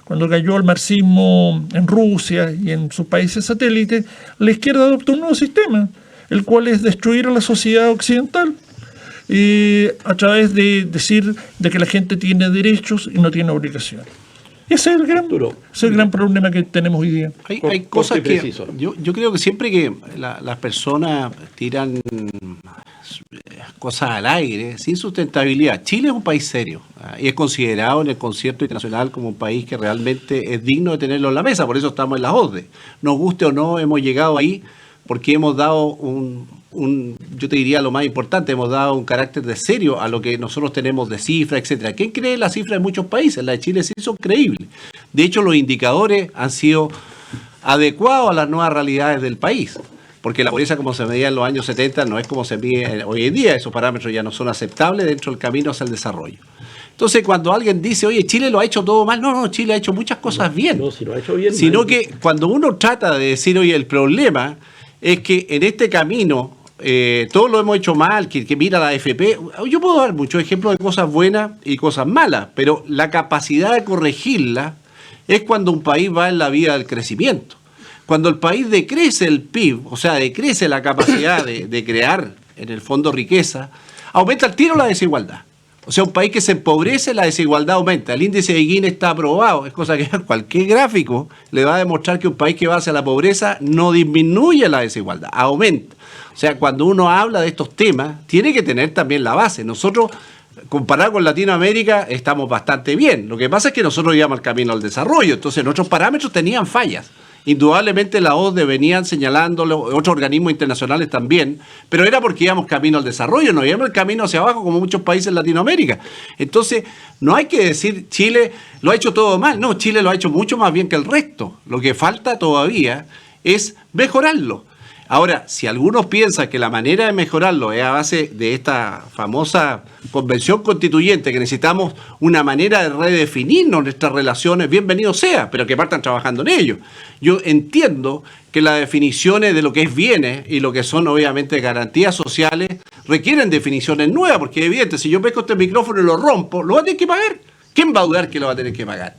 cuando cayó el marxismo en Rusia y en sus países satélites, la izquierda adoptó un nuevo sistema, el cual es destruir a la sociedad occidental a través de decir de que la gente tiene derechos y no tiene obligaciones. Ese es el gran problema que tenemos hoy día. Hay cosas que yo creo que siempre que las personas tiran cosas al aire sin sustentabilidad. Chile es un país serio y es considerado en el concierto internacional como un país que realmente es digno de tenerlo en la mesa. Por eso estamos en la OCDE. Nos guste o no, hemos llegado ahí porque hemos dado yo te diría lo más importante, hemos dado un carácter de serio a lo que nosotros tenemos de cifras, etcétera. ¿Quién cree las cifras de muchos países? La de Chile sí son creíbles. De hecho, los indicadores han sido adecuados a las nuevas realidades del país, porque la pobreza como se medía en los años 70 no es como se mide hoy en día. Esos parámetros ya no son aceptables dentro del camino hacia el desarrollo. Entonces, cuando alguien dice, oye, Chile lo ha hecho todo mal, no, Chile ha hecho muchas cosas bien. No, si lo ha hecho bien. Sino mal, que cuando uno trata de decir, oye, el problema es que en este camino todos lo hemos hecho mal, que mira la AFP. Yo puedo dar muchos ejemplos de cosas buenas y cosas malas, pero la capacidad de corregirla es cuando un país va en la vía del crecimiento. Cuando el país decrece el PIB, o sea, decrece la capacidad de crear, en el fondo, riqueza, aumenta el tiro la desigualdad. O sea, un país que se empobrece, la desigualdad aumenta. El índice de Gini está aprobado. Es cosa que cualquier gráfico le va a demostrar que un país que va hacia la pobreza no disminuye la desigualdad, aumenta. O sea, cuando uno habla de estos temas, tiene que tener también la base. Nosotros, comparado con Latinoamérica, estamos bastante bien. Lo que pasa es que nosotros íbamos al camino al desarrollo. Entonces, nuestros parámetros tenían fallas. Indudablemente la OCDE venían señalándolo, otros organismos internacionales también, pero era porque íbamos camino al desarrollo, no íbamos el camino hacia abajo como muchos países en Latinoamérica. Entonces, no hay que decir Chile lo ha hecho todo mal, no, Chile lo ha hecho mucho más bien que el resto. Lo que falta todavía es mejorarlo. Ahora, si algunos piensan que la manera de mejorarlo es a base de esta famosa convención constituyente, que necesitamos una manera de redefinirnos nuestras relaciones, bienvenido sea, pero que partan trabajando en ello. Yo entiendo que las definiciones de lo que es bienes y lo que son obviamente garantías sociales requieren definiciones nuevas, porque es evidente, si yo pesco este micrófono y lo rompo, lo va a tener que pagar. ¿Quién va a dudar que lo va a tener que pagar?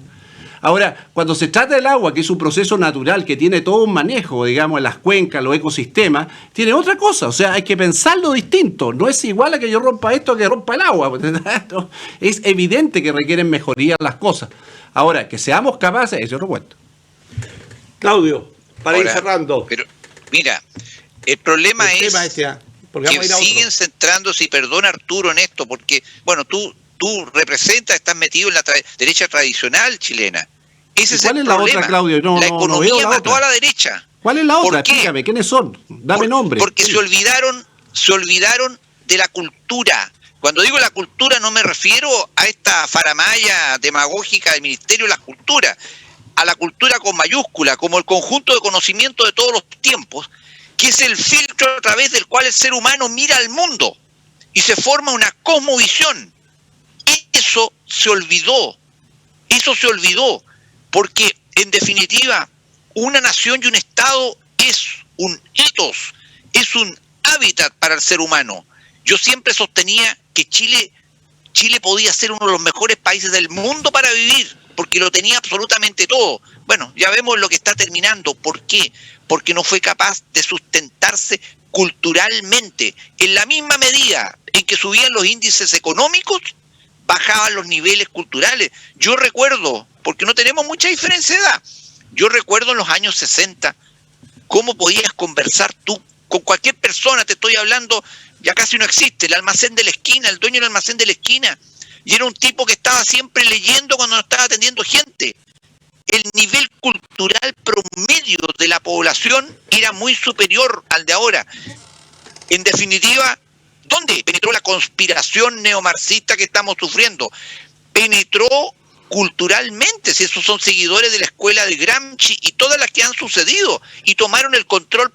Ahora, cuando se trata del agua, que es un proceso natural, que tiene todo un manejo, digamos, en las cuencas, los ecosistemas, tiene otra cosa. O sea, hay que pensarlo distinto. No es igual a que yo rompa esto a que rompa el agua. Es evidente que requieren mejoría las cosas. Ahora, que seamos capaces, es otro cuento. Claudio, para ir cerrando. Pero, mira, el problema es porque que siguen centrándose, y perdona Arturo en esto, porque, bueno, tú representas, estás metido en la derecha tradicional chilena. Ese es el problema. ¿Cuál es la otra, Claudio? La economía mató a la derecha. ¿Cuál es la otra? Explícame, ¿quiénes son? Dame nombre. Porque se olvidaron de la cultura. Cuando digo la cultura no me refiero a esta faramaya demagógica del Ministerio de la Cultura, a la cultura con mayúscula, como el conjunto de conocimiento de todos los tiempos, que es el filtro a través del cual el ser humano mira al mundo y se forma una cosmovisión. Eso se olvidó, porque en definitiva una nación y un Estado es un ethos, es un hábitat para el ser humano. Yo siempre sostenía que Chile podía ser uno de los mejores países del mundo para vivir, porque lo tenía absolutamente todo. Bueno, ya vemos lo que está terminando. ¿Por qué? Porque no fue capaz de sustentarse culturalmente. En la misma medida en que subían los índices económicos, bajaban los niveles culturales. Yo recuerdo, porque no tenemos mucha diferencia de edad, yo recuerdo en los años 60 cómo podías conversar tú con cualquier persona. Te estoy hablando, ya casi no existe, el almacén de la esquina, el dueño del almacén de la esquina, y era un tipo que estaba siempre leyendo cuando no estaba atendiendo gente. El nivel cultural promedio de la población era muy superior al de ahora. En definitiva, ¿dónde penetró la conspiración neomarxista que estamos sufriendo? Penetró culturalmente, si esos son seguidores de la escuela de Gramsci y todas las que han sucedido, y tomaron el control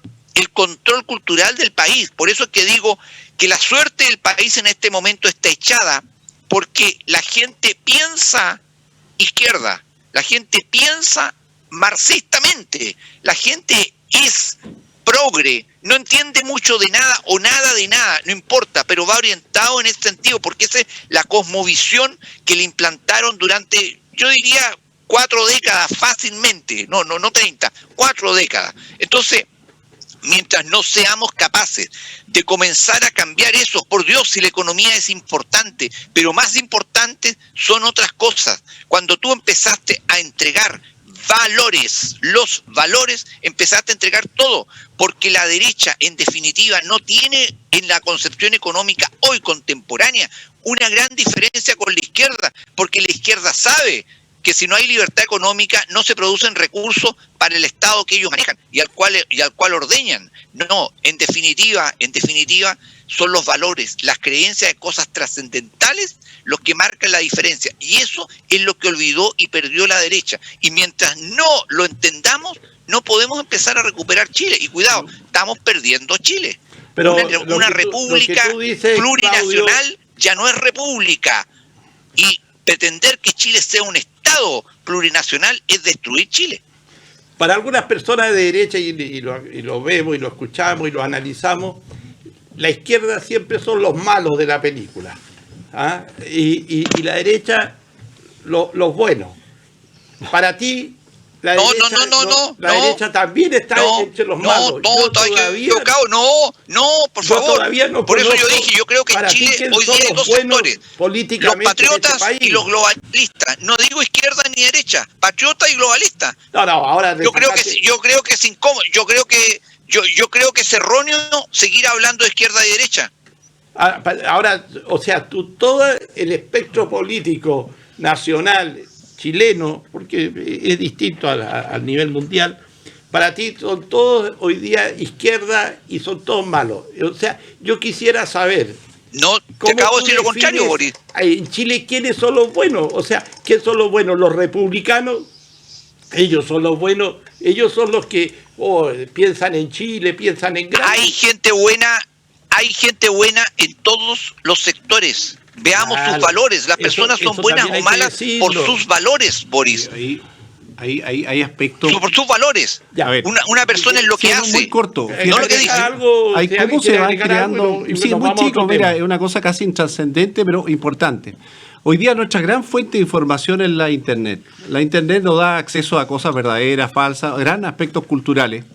cultural del país. Por eso es que digo que la suerte del país en este momento está echada, porque la gente piensa izquierda, la gente piensa marxistamente, la gente es progre, no entiende mucho de nada o nada de nada, no importa, pero va orientado en ese sentido, porque esa es la cosmovisión que le implantaron durante, yo diría, 4 décadas fácilmente, no 30, 4 décadas. Entonces, mientras no seamos capaces de comenzar a cambiar eso, por Dios, si la economía es importante, pero más importantes son otras cosas. Cuando tú empezaste a entregar los valores, empezaste a entregar todo, porque la derecha, en definitiva, no tiene en la concepción económica hoy contemporánea una gran diferencia con la izquierda, porque la izquierda sabe que si no hay libertad económica no se producen recursos para el Estado que ellos manejan y al cual ordeñan. No, en definitiva son los valores, las creencias de cosas trascendentales los que marcan la diferencia, y eso es lo que olvidó y perdió la derecha. Y mientras no lo entendamos, no podemos empezar a recuperar Chile. Y cuidado, estamos perdiendo Chile. Pero una república plurinacional, Claudio, ya no es república, y pretender que Chile sea un Estado plurinacional es destruir Chile. Para algunas personas de derecha, y lo vemos y lo escuchamos y lo analizamos, la izquierda siempre son los malos de la película, ¿ah? y la derecha los buenos. Para ti, La derecha también está entre los malos. No, equivocado, por favor. Por eso yo dije, yo creo que en Chile hoy día hay dos sectores, los patriotas y los globalistas. No digo izquierda ni derecha, patriota y globalista. Ahora yo creo que es incómodo, yo creo que es erróneo seguir hablando de izquierda y derecha. Ahora, o sea, todo el espectro político nacional chileno, porque es distinto al nivel mundial, para ti son todos hoy día izquierda y son todos malos. O sea, yo quisiera saber... No, te acabo de decir lo contrario, Boris. En Chile, ¿quiénes son los buenos? O sea, ¿quiénes son los buenos? ¿Los republicanos? Ellos son los buenos, ellos son los que piensan en Chile, piensan en... Hay gente buena en todos los sectores. Veamos sus valores. Las personas son buenas o malas por sus valores, Boris. Hay aspectos... Por sus valores. Una persona es lo que hace. Muy corto. No lo que dice. ¿Cómo se van creando? Sí, muy chico, mira, es una cosa casi intrascendente, pero importante. Hoy día nuestra gran fuente de información es la Internet. La Internet nos da acceso a cosas verdaderas, falsas, gran aspectos culturales.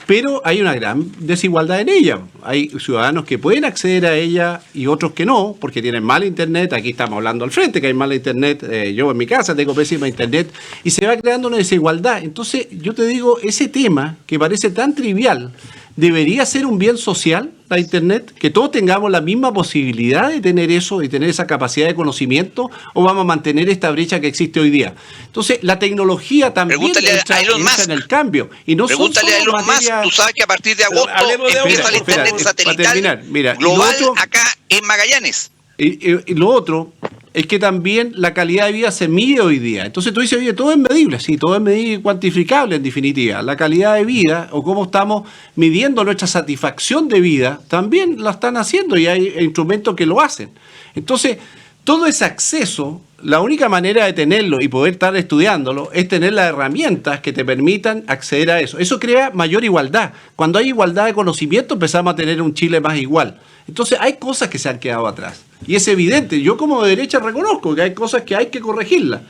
Pero hay una gran desigualdad en ella. Hay ciudadanos que pueden acceder a ella y otros que no, porque tienen mala internet. Aquí estamos hablando al frente que hay mala internet. Yo en mi casa tengo pésima internet y se va creando una desigualdad. Entonces yo te digo, ese tema que parece tan trivial, ¿debería ser un bien social la internet? ¿Que todos tengamos la misma posibilidad de tener eso y tener esa capacidad de conocimiento? ¿O vamos a mantener esta brecha que existe hoy día? Entonces, la tecnología también entra en el cambio. Y no pregúntale a Elon Musk, tú sabes que a partir de agosto empieza el internet satelital global acá en Magallanes. Y lo otro es que también la calidad de vida se mide hoy día. Entonces tú dices, oye, todo es medible, sí, todo es medible y cuantificable en definitiva. La calidad de vida o cómo estamos midiendo nuestra satisfacción de vida también la están haciendo y hay instrumentos que lo hacen. Entonces, todo ese acceso, la única manera de tenerlo y poder estar estudiándolo es tener las herramientas que te permitan acceder a eso. Eso crea mayor igualdad. Cuando hay igualdad de conocimiento empezamos a tener un Chile más igual. Entonces hay cosas que se han quedado atrás. Y es evidente, yo como de derecha reconozco que hay cosas que hay que corregirlas.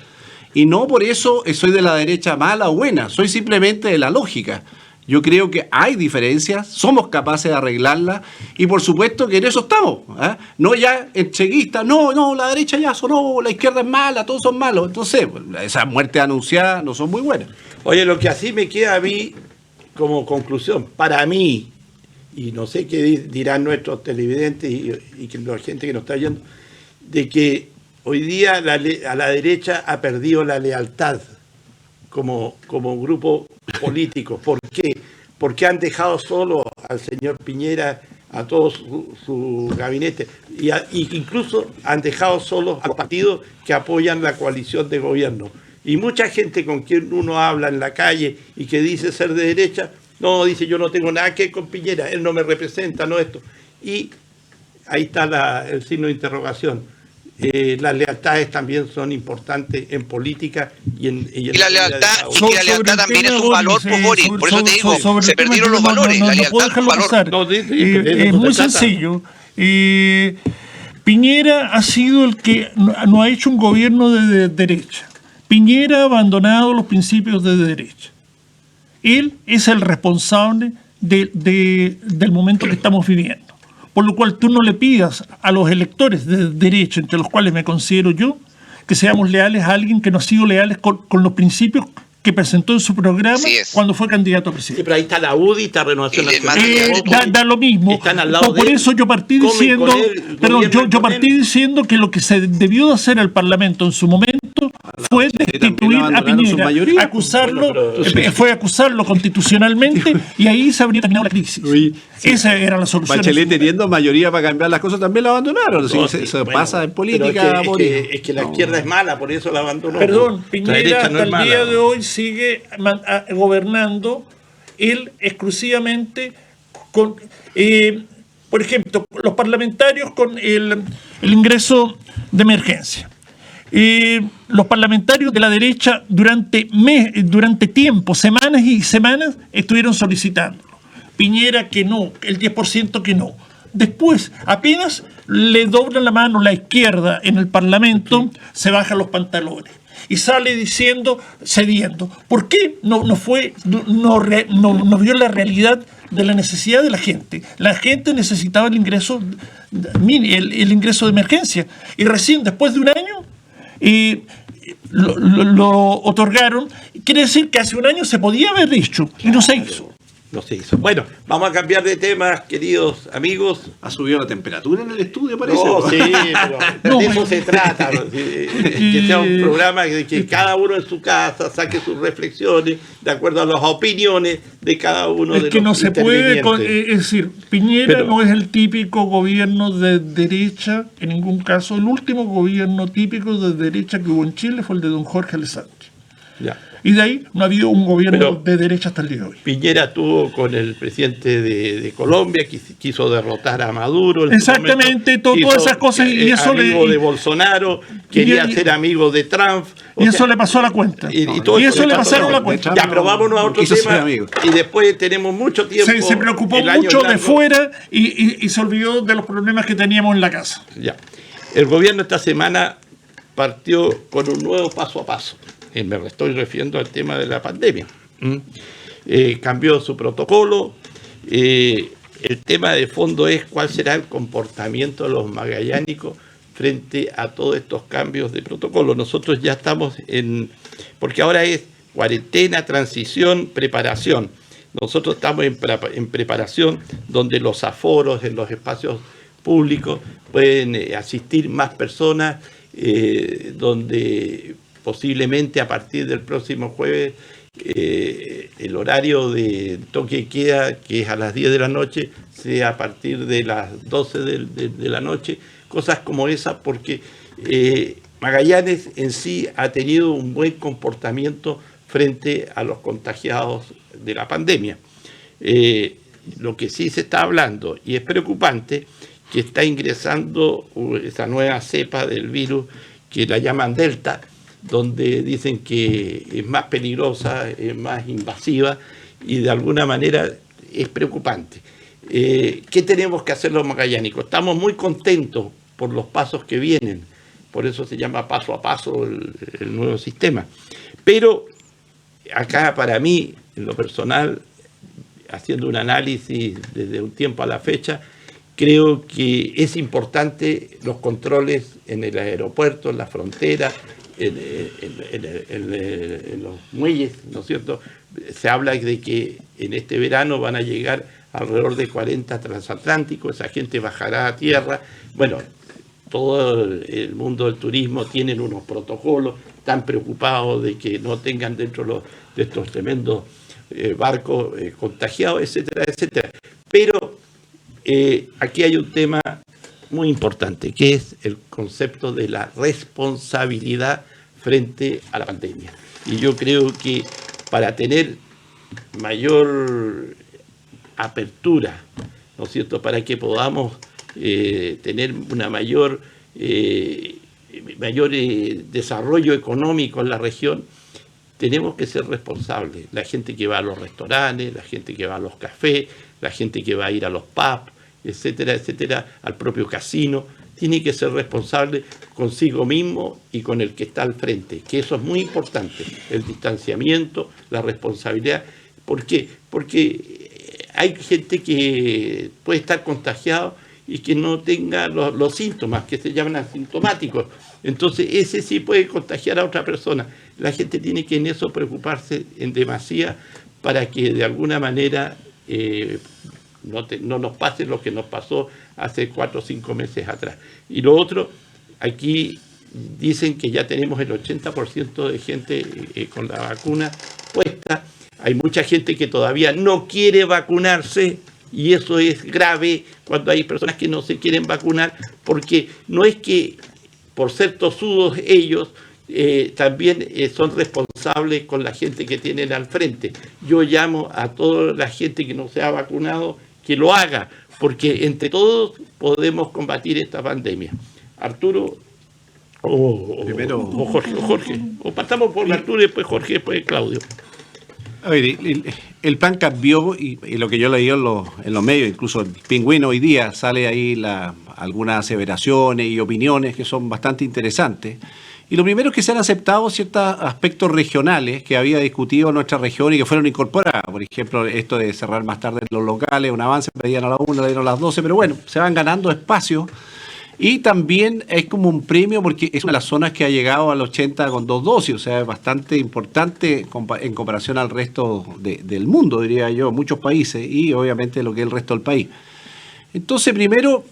Y no por eso soy de la derecha mala o buena, soy simplemente de la lógica. Yo creo que hay diferencias, somos capaces de arreglarlas y por supuesto que en eso estamos. No ya entreguistas, no, la derecha ya sonó, la izquierda es mala, todos son malos. Entonces, esas muertes anunciadas no son muy buenas. Oye, lo que así me queda a mí como conclusión, para mí, y no sé qué dirán nuestros televidentes y que la gente que nos está oyendo, de que hoy día a la derecha ha perdido la lealtad como grupo político. ¿Por qué? Porque han dejado solo al señor Piñera, a todo su gabinete, y incluso han dejado solos a los partidos que apoyan la coalición de gobierno. Y mucha gente con quien uno habla en la calle y que dice ser de derecha, no, dice, yo no tengo nada que ver con Piñera, él no me representa, no esto. Y ahí está el signo de interrogación. Las lealtades también son importantes en política y la lealtad también es un valor, Boris. Por eso te digo, se perdieron los valores. La lealtad es un valor. Es muy sencillo. Piñera ha sido el que no ha hecho un gobierno de derecha. Piñera ha abandonado los principios de derecha. Él es el responsable del momento que estamos viviendo. Por lo cual tú no le pidas a los electores de derecha, entre los cuales me considero yo, que seamos leales a alguien que no ha sido leales con los principios que presentó en su programa cuando fue candidato a presidente. Sí, pero ahí está la UDI, está Renovación Nacional. Da lo mismo. Están al lado por eso yo partí diciendo, diciendo que lo que se debió de hacer al Parlamento en su momento fue destituir a Piñera, acusarlo constitucionalmente y ahí se habría terminado la crisis. Esa era la solución. Bachelet teniendo mayoría para cambiar las cosas también la abandonaron. Eso pasa en política. Es que la izquierda es mala, por eso la abandonó. Perdón, Piñera hasta el día de hoy sigue gobernando él exclusivamente con, por ejemplo, los parlamentarios con el ingreso de emergencia. Los parlamentarios de la derecha durante tiempo, semanas y semanas, estuvieron solicitándolo. Piñera que no, el 10% que no. Después, apenas le doblan la mano la izquierda en el Parlamento, se bajan los pantalones. y sale diciendo, cediendo. ¿Por qué no vio la realidad de la necesidad de la gente? La gente necesitaba el ingreso de emergencia, y recién después de un año lo otorgaron. Quiere decir que hace un año se podía haber dicho y no se hizo. No se hizo. Bueno, vamos a cambiar de temas, queridos amigos. ¿Ha subido la temperatura en el estudio, parece? No, sí, pero de eso se trata. Que sea un programa que cada uno en su casa saque sus reflexiones de acuerdo a las opiniones de cada uno de los Es que no se puede, intervinientes. es decir, Piñera Pero- no es el típico gobierno de derecha, en ningún caso. El último gobierno típico de derecha que hubo en Chile fue el de don Jorge Alessandri. Ya. Y de ahí no ha habido un gobierno Pero- de derecha hasta el día de hoy. Piñera estuvo con el presidente de Colombia, quiso derrotar a Maduro. en su Exactamente, momento, todas quiso, esas cosas, y eso amigo le- de Bolsonaro, quería y- ser amigo de Trump. O Y eso sea, le pasó la cuenta. y todo Y eso eso le pasó pasaron la de cuenta. Trump. Ya, pero vámonos a otro Quiso ser tema. amigo. Y después tenemos mucho tiempo. Se preocupó el año mucho de blanco. fuera y se olvidó de los problemas que teníamos en la casa. Ya. El gobierno esta semana partió con un nuevo paso a paso. Me estoy refiriendo al tema de la pandemia. Cambió su protocolo. El tema de fondo es cuál será el comportamiento de los magallánicos frente a todos estos cambios de protocolo. Nosotros ya estamos porque ahora es cuarentena, transición, preparación. Nosotros estamos en preparación, donde los aforos en los espacios públicos pueden asistir más personas, donde posiblemente a partir del próximo jueves el horario de toque y queda, que es a las 10 de la noche, sea a partir de las 12 de la noche, cosas como esas, porque Magallanes en sí ha tenido un buen comportamiento frente a los contagiados de la pandemia. Lo que sí se está hablando, y es preocupante, que está ingresando esa nueva cepa del virus que la llaman Delta, donde dicen que es más peligrosa, es más invasiva y de alguna manera es preocupante. ¿Qué tenemos que hacer los magallánicos? Estamos muy contentos por los pasos que vienen, por eso se llama paso a paso el nuevo sistema. Pero acá para mí, en lo personal, haciendo un análisis desde un tiempo a la fecha, creo que es importante los controles en el aeropuerto, en la frontera, en los muelles, ¿no es cierto? Se habla de que en este verano van a llegar alrededor de 40 transatlánticos, esa gente bajará a tierra. Bueno, todo el mundo del turismo tienen unos protocolos, están preocupados de que no tengan dentro de estos tremendos barcos contagiados, etcétera, etcétera. Pero aquí hay un tema muy importante, que es el concepto de la responsabilidad frente a la pandemia. Y yo creo que para tener mayor apertura, ¿no es cierto?, para que podamos tener una mayor desarrollo económico en la región, tenemos que ser responsables. La gente que va a los restaurantes, la gente que va a los cafés, la gente que va a ir a los pubs, etcétera, etcétera, al propio casino, tiene que ser responsable consigo mismo y con el que está al frente, que eso es muy importante, el distanciamiento, la responsabilidad. ¿Por qué? Porque hay gente que puede estar contagiado y que no tenga los síntomas, que se llaman asintomáticos. Entonces ese sí puede contagiar a otra persona. La gente tiene que en eso preocuparse en demasía para que de alguna manera no nos pase lo que nos pasó hace 4 o 5 meses atrás. Y lo otro, aquí dicen que ya tenemos el 80% de gente con la vacuna puesta. Hay mucha gente que todavía no quiere vacunarse y eso es grave cuando hay personas que no se quieren vacunar, porque no es que por ser tosudos ellos también son responsables con la gente que tienen al frente. Yo llamo a toda la gente que no se ha vacunado que lo haga, porque entre todos podemos combatir esta pandemia. Arturo Primero o Jorge, o partamos por Arturo y después Jorge, después Claudio. A ver, el plan cambió y lo que yo leí en los medios, incluso el Pingüino hoy día sale ahí algunas aseveraciones y opiniones que son bastante interesantes. Y lo primero es que se han aceptado ciertos aspectos regionales que había discutido en nuestra región y que fueron incorporados. Por ejemplo, esto de cerrar más tarde los locales, un avance, pedían a las 1, le dieron a las 12, pero bueno, se van ganando espacio. Y también es como un premio porque es una de las zonas que ha llegado al 80 con 2 dosis, o sea, es bastante importante en comparación al resto del mundo, diría yo, muchos países y obviamente lo que es el resto del país. Entonces, primero,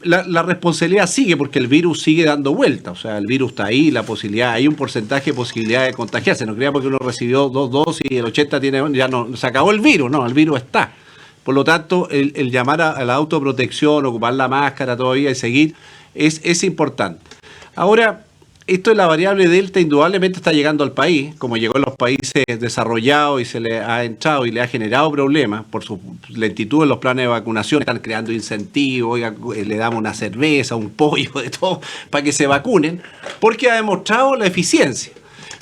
la responsabilidad sigue porque el virus sigue dando vuelta, o sea, el virus está ahí, la posibilidad, hay un porcentaje de posibilidad de contagiarse, no crea porque uno recibió 2 dosis y el 80 ya no, se acabó el virus, no, el virus está. Por lo tanto, el llamar a la autoprotección, ocupar la máscara todavía y seguir, es importante. Ahora, esto de la variable Delta indudablemente está llegando al país, como llegó en los países desarrollados y se le ha entrado y le ha generado problemas por su lentitud en los planes de vacunación. Están creando incentivos, oiga, le damos una cerveza, un pollo, de todo, para que se vacunen, porque ha demostrado la eficiencia.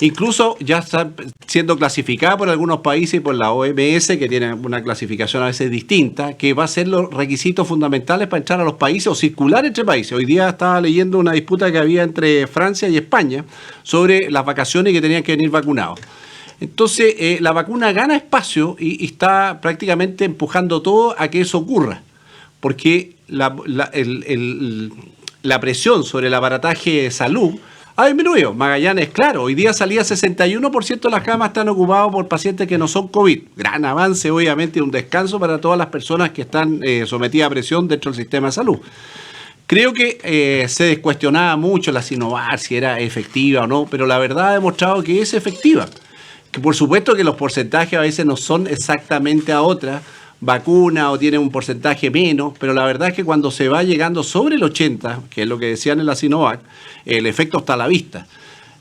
Incluso ya está siendo clasificada por algunos países y por la OMS, que tiene una clasificación a veces distinta, que va a ser los requisitos fundamentales para entrar a los países o circular entre países. Hoy día estaba leyendo una disputa que había entre Francia y España sobre las vacaciones y que tenían que venir vacunados. Entonces, la vacuna gana espacio y está prácticamente empujando todo a que eso ocurra, porque la presión sobre el aparataje de salud ha disminuido. Magallanes, claro, hoy día salía 61% de las camas están ocupadas por pacientes que no son COVID. Gran avance, obviamente, un descanso para todas las personas que están sometidas a presión dentro del sistema de salud. Creo que se descuestionaba mucho la Sinovac, si era efectiva o no, pero la verdad ha demostrado que es efectiva. Que por supuesto que los porcentajes a veces no son exactamente a otra vacuna o tienen un porcentaje menos, pero la verdad es que cuando se va llegando sobre el 80, que es lo que decían en la Sinovac, el efecto está a la vista.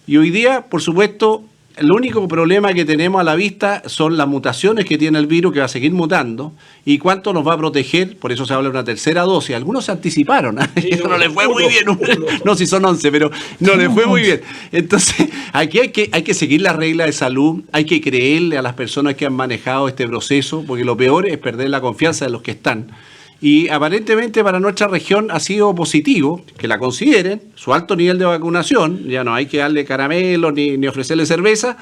Y hoy día, por supuesto, el único problema que tenemos a la vista son las mutaciones que tiene el virus, que va a seguir mutando, y cuánto nos va a proteger. Por eso se habla de una tercera dosis. Algunos se anticiparon, eso no les fue muy bien. No, si son 11, pero no les fue muy bien. Entonces, aquí hay que seguir las reglas de salud, hay que creerle a las personas que han manejado este proceso, porque lo peor es perder la confianza de los que están. Y aparentemente para nuestra región ha sido positivo que la consideren, su alto nivel de vacunación, ya no hay que darle caramelos ni ofrecerle cerveza,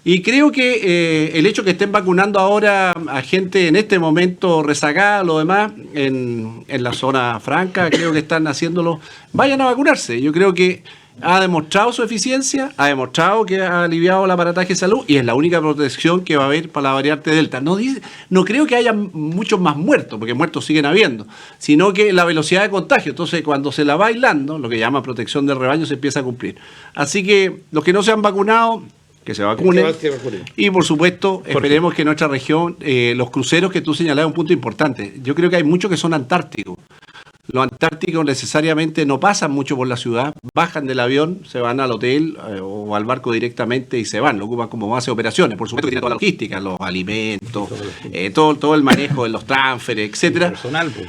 y creo que el hecho que estén vacunando ahora a gente en este momento rezagada, lo demás, en la zona franca, creo que están haciéndolo, vayan a vacunarse. Yo creo que ha demostrado su eficiencia, ha demostrado que ha aliviado el aparataje de salud y es la única protección que va a haber para la variante Delta. No creo que haya muchos más muertos, porque muertos siguen habiendo, sino que la velocidad de contagio. Entonces, cuando se la va aislando, lo que llama protección del rebaño se empieza a cumplir. Así que los que no se han vacunado, que se vacunen. Y por supuesto, esperemos que en nuestra región, los cruceros que tú señalabas, un punto importante. Yo creo que hay muchos que son antárticos. Los antárticos necesariamente no pasan mucho por la ciudad, bajan del avión, se van al hotel o al barco directamente y se van, lo ocupan como base de operaciones. Por supuesto que tiene toda la logística, los alimentos, todo el manejo de los transferes, etcétera.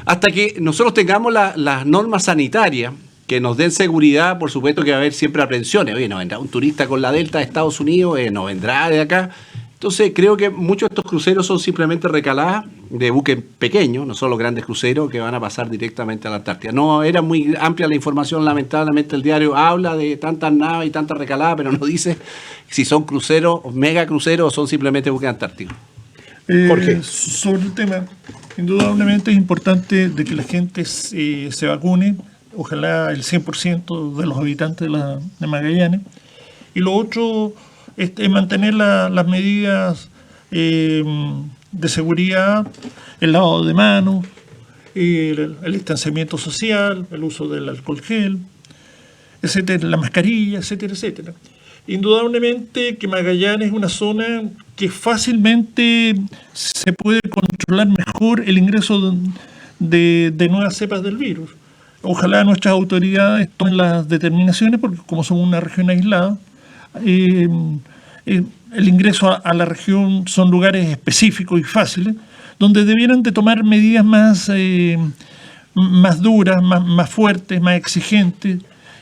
Hasta que nosotros tengamos las normas sanitarias que nos den seguridad. Por supuesto que va a haber siempre aprensiones. Oye, no vendrá un turista con la Delta de Estados Unidos, no vendrá de acá. Entonces creo que muchos de estos cruceros son simplemente recaladas de buques pequeños, no son los grandes cruceros que van a pasar directamente a la Antártida. No era muy amplia la información, lamentablemente el diario habla de tantas naves y tantas recaladas, pero no dice si son cruceros, mega cruceros o son simplemente buques antárticos. Jorge. Sobre el tema, indudablemente es importante de que la gente se vacune, ojalá el 100% de los habitantes de Magallanes. Y lo otro es mantener las medidas de seguridad, el lavado de manos, el distanciamiento social, el uso del alcohol gel, etcétera, la mascarilla, etcétera, etcétera. Indudablemente que Magallanes es una zona que fácilmente se puede controlar mejor el ingreso de nuevas cepas del virus. Ojalá nuestras autoridades tomen las determinaciones, porque como somos una región aislada, el ingreso a la región son lugares específicos y fáciles, donde debieran de tomar medidas más duras, más fuertes, más exigentes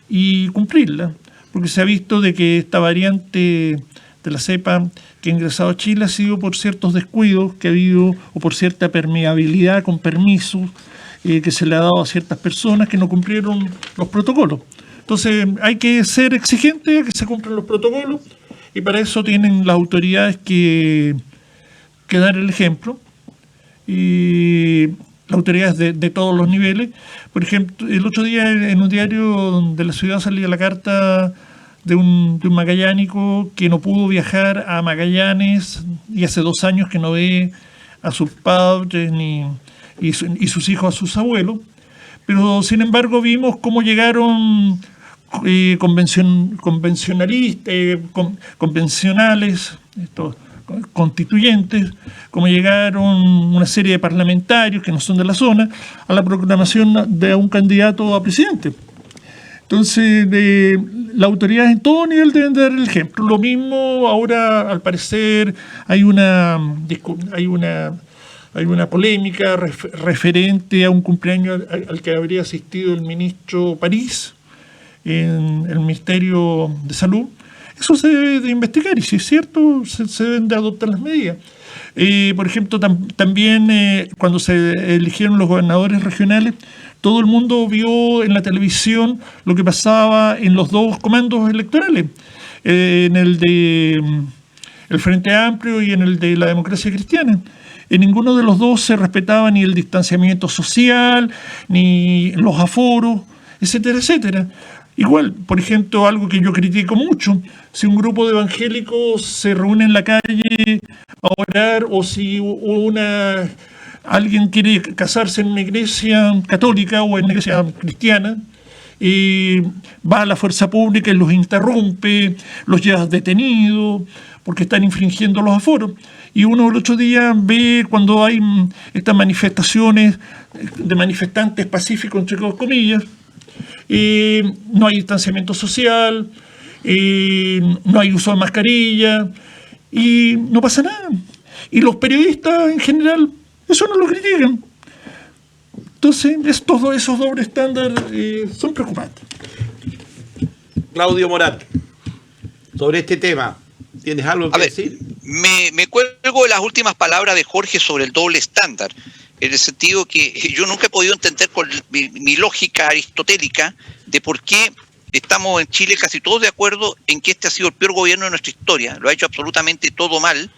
y cumplirlas, porque se ha visto de que esta variante de la cepa que ha ingresado a Chile ha sido por ciertos descuidos que ha habido o por cierta permeabilidad con permisos que se le ha dado a ciertas personas que no cumplieron los protocolos. Entonces hay que ser exigente, que se cumplan los protocolos, y para eso tienen las autoridades que dar el ejemplo, y las autoridades de todos los niveles. Por ejemplo, el otro día en un diario de la ciudad salía la carta de un magallánico que no pudo viajar a Magallanes y hace 2 años que no ve a sus padres y sus hijos a sus abuelos, pero sin embargo vimos cómo llegaron convencionales, estos constituyentes, como llegaron una serie de parlamentarios que no son de la zona a la proclamación de un candidato a presidente. Entonces, las autoridades en todo nivel deben dar el ejemplo. Lo mismo ahora, al parecer, hay una polémica referente a un cumpleaños al que habría asistido el ministro París en el Ministerio de Salud. Eso se debe de investigar, y si es cierto, se deben de adoptar las medidas. Por ejemplo, también cuando se eligieron los gobernadores regionales, todo el mundo vio en la televisión lo que pasaba en los 2 comandos electorales, en el de el Frente Amplio y en el de la Democracia Cristiana. En ninguno de los 2 se respetaba ni el distanciamiento social, ni los aforos, etcétera, etcétera. Igual, por ejemplo, algo que yo critico mucho, si un grupo de evangélicos se reúne en la calle a orar, o si alguien quiere casarse en una iglesia católica o en una iglesia cristiana, y va a la fuerza pública y los interrumpe, los lleva detenidos porque están infringiendo los aforos. Y uno el otro día ve cuando hay estas manifestaciones de manifestantes pacíficos, entre comillas, y no hay distanciamiento social, y no hay uso de mascarilla, y no pasa nada. Y los periodistas en general eso no lo critican. Entonces, todos esos dobles estándares son preocupantes. Claudio Morat, sobre este tema, ¿tienes algo que decir? Me cuelgo de las últimas palabras de Jorge sobre el doble estándar, en el sentido que yo nunca he podido entender con mi lógica aristotélica de por qué estamos en Chile casi todos de acuerdo en que este ha sido el peor gobierno de nuestra historia, lo ha hecho absolutamente todo mal,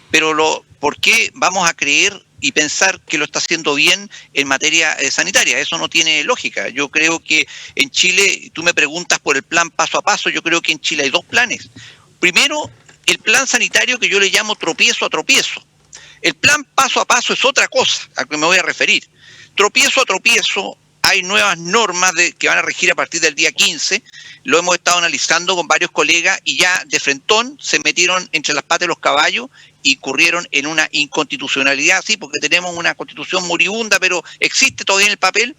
pero ¿por qué vamos a creer y pensar que lo está haciendo bien en materia sanitaria? Eso no tiene lógica. Yo creo que en Chile, tú me preguntas por el plan paso a paso, yo creo que en Chile hay 2 planes. Primero, el plan sanitario que yo le llamo tropiezo a tropiezo. El plan paso a paso es otra cosa a que me voy a referir. Tropiezo a tropiezo, hay nuevas normas que van a regir a partir del día 15, lo hemos estado analizando con varios colegas y ya de frentón se metieron entre las patas de los caballos y incurrieron en una inconstitucionalidad, sí, porque tenemos una constitución moribunda, pero existe todavía en el papel,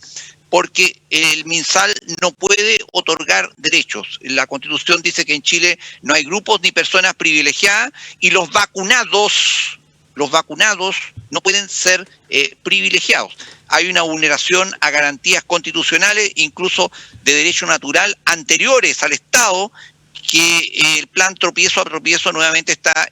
porque el MinSal no puede otorgar derechos. La Constitución dice que en Chile no hay grupos ni personas privilegiadas, y los vacunados no pueden ser privilegiados. Hay una vulneración a garantías constitucionales, incluso de derecho natural, anteriores al Estado, que el plan tropiezo a tropiezo nuevamente está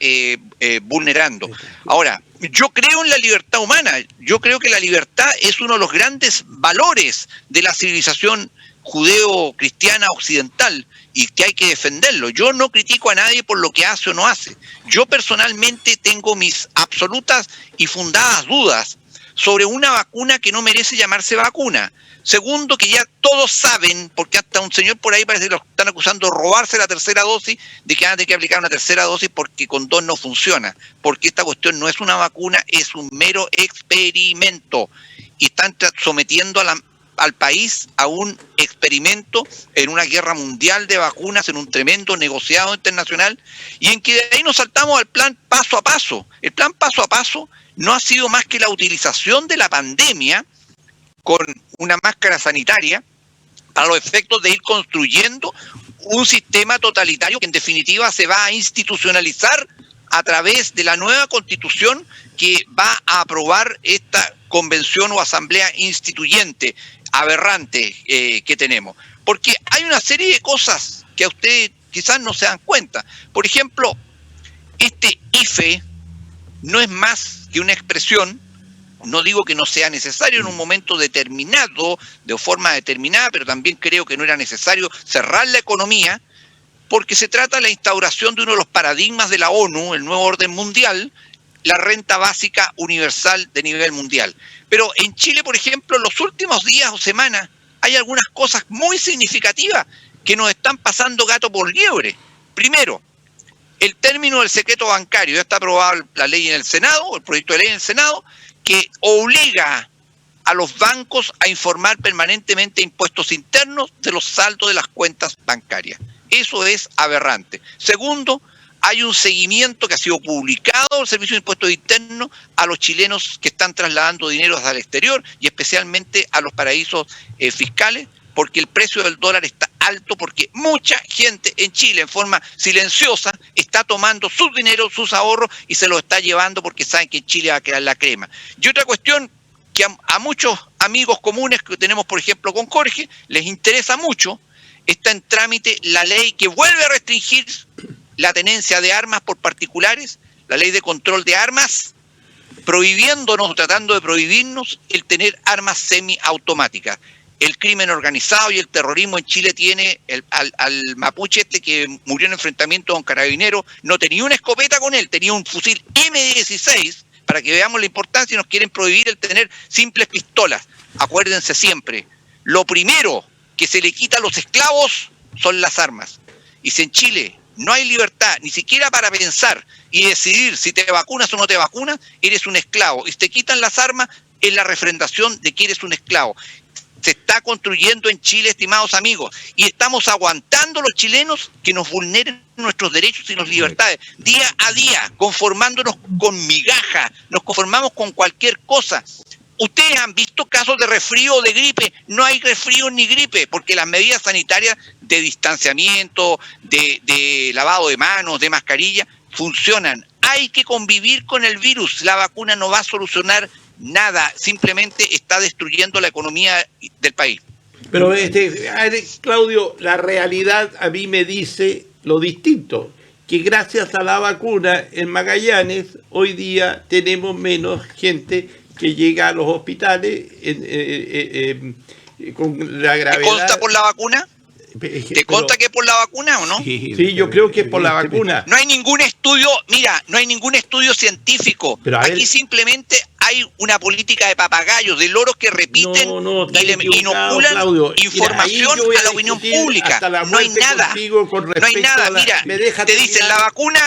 vulnerando. Ahora, yo creo en la libertad humana. Yo creo que la libertad es uno de los grandes valores de la civilización judeo-cristiana occidental y que hay que defenderlo. Yo no critico a nadie por lo que hace o no hace. Yo personalmente tengo mis absolutas y fundadas dudas sobre una vacuna que no merece llamarse vacuna. Segundo, que ya todos saben, porque hasta un señor por ahí parece que lo están acusando de robarse la tercera dosis, de que van a tener que aplicar una tercera dosis porque con 2 no funciona. Porque esta cuestión no es una vacuna, es un mero experimento. Y están sometiendo al país a un experimento en una guerra mundial de vacunas, en un tremendo negociado internacional, y en que de ahí nos saltamos al plan paso a paso. El plan paso a paso no ha sido más que la utilización de la pandemia con una máscara sanitaria para los efectos de ir construyendo un sistema totalitario que en definitiva se va a institucionalizar a través de la nueva constitución que va a aprobar esta convención o asamblea instituyente aberrante que tenemos. Porque hay una serie de cosas que a ustedes quizás no se dan cuenta. Por ejemplo, este IFE no es más que una expresión No digo que no sea necesario en un momento determinado, de forma determinada, pero también creo que no era necesario cerrar la economía, porque se trata de la instauración de uno de los paradigmas de la ONU, el nuevo orden mundial, la renta básica universal de nivel mundial. Pero en Chile, por ejemplo, en los últimos días o semanas hay algunas cosas muy significativas que nos están pasando gato por liebre. Primero, el término del secreto bancario. Ya está aprobada la ley en el Senado, el proyecto de ley en el Senado, que obliga a los bancos a informar permanentemente impuestos internos de los saldos de las cuentas bancarias. Eso es aberrante. Segundo, hay un seguimiento que ha sido publicado del Servicio de Impuestos Internos a los chilenos que están trasladando dinero hacia el exterior y especialmente a los paraísos fiscales, porque el precio del dólar está alto, porque mucha gente en Chile, en forma silenciosa, está tomando sus dineros, sus ahorros y se los está llevando porque saben que en Chile va a quedar la crema. Y otra cuestión que a muchos amigos comunes que tenemos, por ejemplo, con Jorge, les interesa mucho, está en trámite la ley que vuelve a restringir la tenencia de armas por particulares, la ley de control de armas, prohibiéndonos, tratando de prohibirnos el tener armas semiautomáticas. El crimen organizado y el terrorismo en Chile tiene al mapuche que murió en enfrentamiento con carabineros, no tenía una escopeta con él, tenía un fusil M16, para que veamos la importancia, y nos quieren prohibir el tener simples pistolas. Acuérdense siempre, lo primero que se le quita a los esclavos son las armas. Y si en Chile no hay libertad, ni siquiera para pensar y decidir si te vacunas o no te vacunas, eres un esclavo. Y si te quitan las armas, es la refrendación de que eres un esclavo. Se está construyendo en Chile, estimados amigos, y estamos aguantando los chilenos que nos vulneren nuestros derechos y las libertades día a día, conformándonos con migajas, nos conformamos con cualquier cosa. Ustedes han visto casos de resfrío o de gripe. No hay resfrío ni gripe, porque las medidas sanitarias de distanciamiento, de lavado de manos, de mascarilla, funcionan. Hay que convivir con el virus. La vacuna no va a solucionar nada, simplemente está destruyendo la economía del país. Pero Claudio, la realidad a mí me dice lo distinto, que gracias a la vacuna en Magallanes hoy día tenemos menos gente que llega a los hospitales con la gravedad. ¿Te consta por la vacuna? ¿Te consta que es por la vacuna o no? Sí, yo creo que es por la vacuna. No hay ningún estudio, mira, no hay ningún estudio científico. Aquí simplemente hay una política de papagayos, de loros que repiten y le inoculan información a la opinión pública. No hay nada, no hay nada. Mira, te dicen la vacuna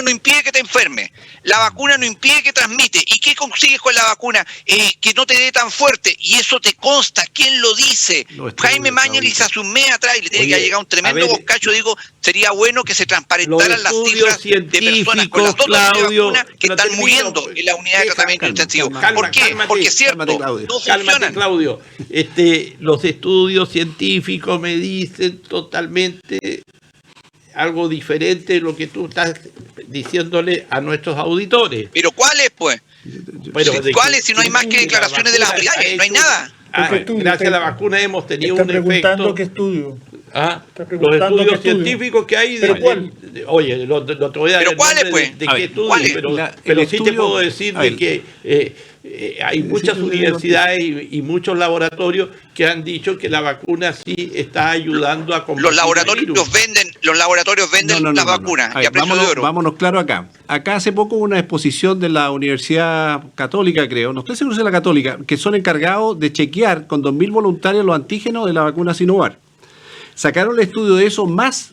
no impide que te enfermes, la vacuna no impide que transmite. ¿Y qué consigues con la vacuna? Que no te dé tan fuerte, y eso te consta. ¿Quién lo dice? Jaime Mañalich hace un mes atrás y le tiene que llegar un tremendo boscacho. Digo, sería bueno que se transparentaran las cifras de personas con las dosis de vacuna que están muriendo en la unidad de tratamiento intensivo. ¿Por qué? Porque es cierto, no funcionan. Claudio, los estudios científicos me dicen totalmente algo diferente de lo que tú estás diciéndole a nuestros auditores. ¿Pero cuáles, pues? ¿Cuáles si no hay más que declaraciones de las autoridades? No hay nada. Gracias a la vacuna hemos tenido un efecto. ¿Qué estudio? Los estudios científicos que hay. ¿Pero cuál? Oye, no te voy a dar el nombre de qué estudio, pero sí te puedo decir de que hay muchas universidades y muchos laboratorios que han dicho que la vacuna sí está ayudando a combatir los laboratorios venden las vacunas y a precio de oro. Vámonos claro acá. Acá hace poco hubo una exposición de la Universidad Católica, creo, no estoy seguro si es la Católica, que son encargados de chequear con 2.000 voluntarios los antígenos de la vacuna Sinovac. Sacaron el estudio de eso, más